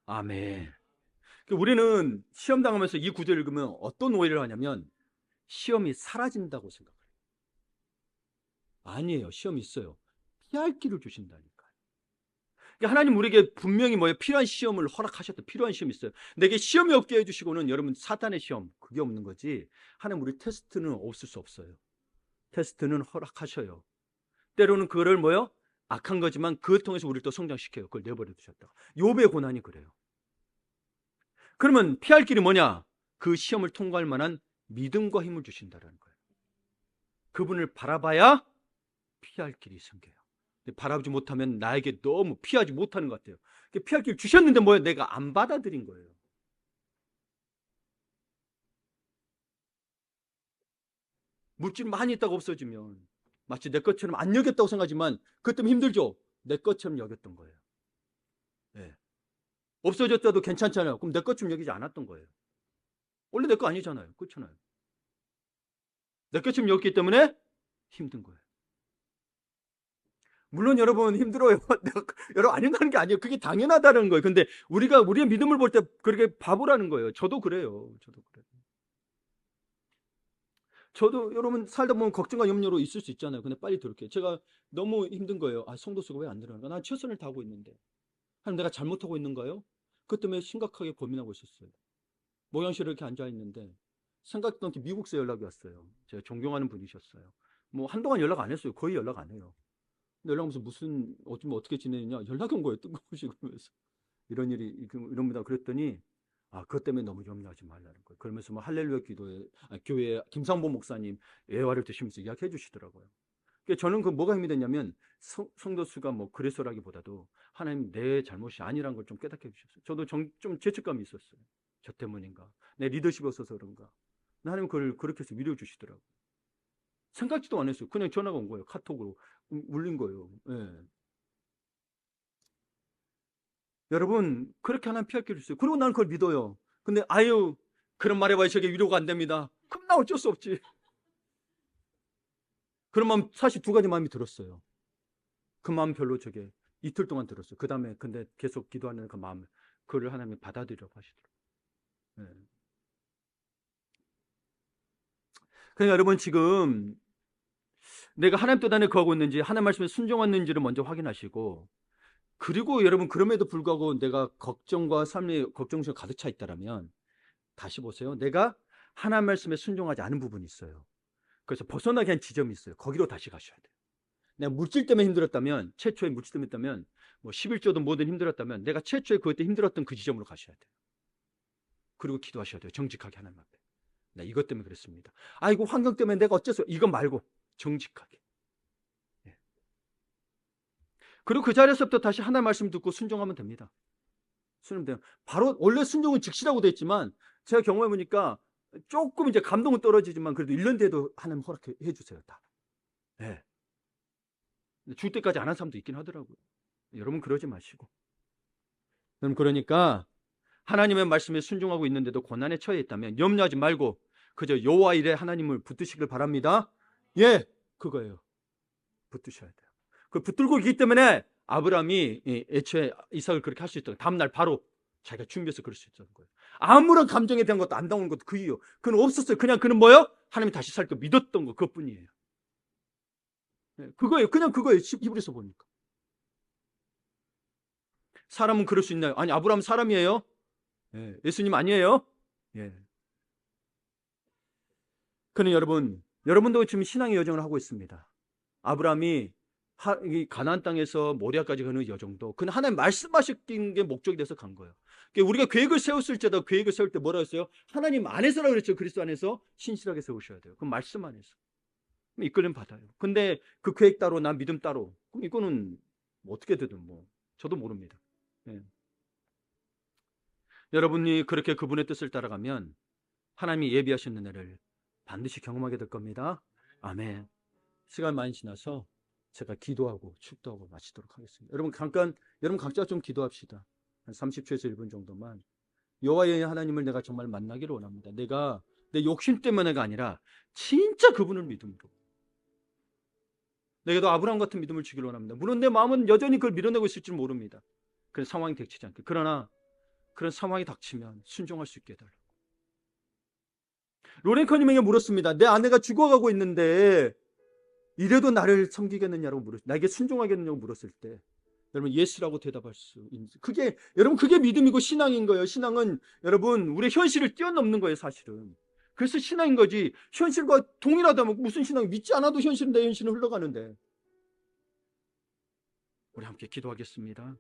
아멘. 우리는 시험 당하면서 이 구절을 읽으면 어떤 오해를 하냐면 시험이 사라진다고 생각해요. 아니에요. 시험이 있어요. 피할 길을 주신다니까요. 하나님 우리에게 분명히 필요한 시험을 허락하셨다. 필요한 시험이 있어요. 내게 시험이 없게 해주시고는 여러분 사탄의 시험 그게 없는 거지. 하나님 우리 테스트는 없을 수 없어요. 테스트는 허락하셔요. 때로는 그거를 악한 거지만 그걸 통해서 우리를 또 성장시켜요. 그걸 내버려 두셨다가. 욥의 고난이 그래요. 그러면 피할 길이 뭐냐? 그 시험을 통과할 만한 믿음과 힘을 주신다는 거예요. 그분을 바라봐야 피할 길이 생겨요. 바라보지 못하면 나에게 너무 피하지 못하는 것 같아요. 피할 길 주셨는데 뭐예요? 내가 안 받아들인 거예요. 물질 많이 있다고 없어지면 마치 내 것처럼 안 여겼다고 생각하지만 그것 때문에 힘들죠? 내 것처럼 여겼던 거예요. 네. 없어졌다도 괜찮잖아요. 그럼 내 것처럼 여기지 않았던 거예요. 원래 내 거 아니잖아요. 그렇잖아요. 내 것처럼 여겼기 때문에 힘든 거예요. 물론 여러분 힘들어요. 여러분 안 힘드는 게 아니에요. 그게 당연하다는 거예요. 근데 우리가 우리의 믿음을 볼 때 그렇게 바보라는 거예요. 저도 그래요. 저도 그래요. 저도 여러분 살다 보면 걱정과 염려로 있을 수 있잖아요. 근데 빨리 들을게요. 제가 너무 힘든 거예요. 아, 성도수가 왜 안 늘어나는가? 난 최선을 다하고 있는데. 하나님 내가 잘못하고 있는가요? 그것 때문에 심각하게 고민하고 있었어요. 모양실에 이렇게 앉아 있는데 생각도 않게 미국에서 연락이 왔어요. 제가 존경하는 분이셨어요. 한동안 연락 안 했어요. 거의 연락 안 해요. 연락 오면서 어쩌면 어떻게 지내느냐 연락이 온 거예요. 뜬금없이. 그러면서 이런 일이 이럽니다. 그랬더니 그것 때문에 너무 염려하지 말라는 거예요. 그러면서 할렐루야 교회 김상보 목사님 예화를 드시면서 이야기해 주시더라고요. 그러니까 저는 뭐가 힘이 됐냐면 성도 수가 그래서라기보다도 하나님 내 잘못이 아니라는 걸 좀 깨닫게 해주셨어요. 저도 좀 죄책감이 있었어요. 저 때문인가? 내 리더십이 없어서 그런가? 하나님 그걸 그렇게 해서 위로해 주시더라고요. 생각지도 안 했어요. 그냥 전화가 온 거예요. 카톡으로 울린 거예요. 예. 여러분 그렇게 하나님 피할 길이 있어요. 그리고 나는 그걸 믿어요. 근데 그런 말 해봐야 저게 위로가 안 됩니다. 그럼 나 어쩔 수 없지. 그런 마음 사실 두 가지 마음이 들었어요. 그 마음 별로 이틀 동안 들었어요. 그 다음에 근데 계속 기도하는 그 마음을 그를 하나님이 받아들이려고 하시더라고요. 네. 그러니까 여러분 지금 내가 하나님 뜻 안에 거하고 있는지 하나님 말씀에 순종했는지를 먼저 확인하시고 그리고 여러분 그럼에도 불구하고 내가 걱정과 삶의 걱정심이 가득 차 있다라면 다시 보세요. 내가 하나님 말씀에 순종하지 않은 부분이 있어야 그래서 벗어나게 한 지점이 있어요. 거기로 다시 가셔야 돼요. 내가 물질 때문에 힘들었다면 최초에 물질 때문에 했다면 11조든 뭐든 힘들었다면 내가 최초에 그때 힘들었던 그 지점으로 가셔야 돼요. 그리고 기도하셔야 돼요. 정직하게 하나님 앞에. 나 이것 때문에 그랬습니다. 이거 환경 때문에 내가 어째서 이거 말고 정직하게. 예. 그리고 그 자리에서부터 다시 하나님 말씀 듣고 순종하면 됩니다. 순종돼요. 바로 원래 순종은 즉시라고 돼 있지만 제가 경험해 보니까 조금 이제 감동은 떨어지지만 그래도 1년 뒤에도 하나님 허락해 주세요. 다. 네. 줄 때까지 안 한 사람도 있긴 하더라고요. 여러분 그러지 마시고. 여러분 그러니까 하나님의 말씀에 순종하고 있는데도 고난에 처해 있다면 염려하지 말고 그저 여호와 일에 하나님을 붙드시길 바랍니다. 예, 그거예요. 붙드셔야 돼요. 그 붙들고 있기 때문에 아브라함이 애초에 이삭을 그렇게 할 수 있다. 다음 날 바로 자기가 준비해서 그럴 수 있다는 거예요. 아무런 감정에 대한 것도 안 나오는 것도 그 이유. 그는 없었어요. 그냥 그는 뭐예요? 하나님이 다시 살 거 믿었던 거 그것뿐이에요. 그거예요. 그냥 그거예요. 히브리서 보니까. 사람은 그럴 수 있나요? 아니, 아브라함 사람이에요? 예. 예수님 아니에요? 예. 그는 여러분도 지금 신앙의 여정을 하고 있습니다. 아브라함이 이 가나안 땅에서 모리아까지 가는 여정도 그는 하나님 말씀하신 게 목적이 돼서 간 거예요. 그러니까 우리가 계획을 세웠을 때도 계획을 세울 때 뭐라 했어요? 하나님 안에서라 그랬죠. 그리스도 안에서 신실하게 세우셔야 돼요. 그럼 말씀 안에서. 이끌림 받아요. 근데 그 계획 따로 난 믿음 따로. 그럼 이거는 뭐 어떻게 되든 뭐 저도 모릅니다. 예. 여러분이 그렇게 그분의 뜻을 따라가면 하나님이 예비하신 은혜를 반드시 경험하게 될 겁니다. 아멘. 시간 많이 지나서 제가 기도하고 축도하고 마치도록 하겠습니다. 여러분 각자 좀 기도합시다. 한 30초에서 1분 정도만. 여호와의 하나님을 내가 정말 만나기를 원합니다. 내가 내 욕심 때문에가 아니라 진짜 그분을 믿음으로. 내게도 아브라함 같은 믿음을 주기를 원합니다. 물론 내 마음은 여전히 그걸 밀어내고 있을지 모릅니다. 그런 상황이 닥치지 않게. 그러나 그런 상황이 닥치면 순종할 수 있게 해달라고. 로렌커님에게 물었습니다. 내 아내가 죽어가고 있는데 이래도 나를 섬기겠느냐고 나에게 순종하겠느냐고 물었을 때 여러분 예스라고 대답할 수 있는 그게 믿음이고 신앙인 거예요. 신앙은 여러분 우리의 현실을 뛰어넘는 거예요. 사실은. 그래서 신앙인 거지. 현실과 동일하다면 무슨 신앙이 믿지 않아도 현실은 내 현실은 흘러가는데. 우리 함께 기도하겠습니다.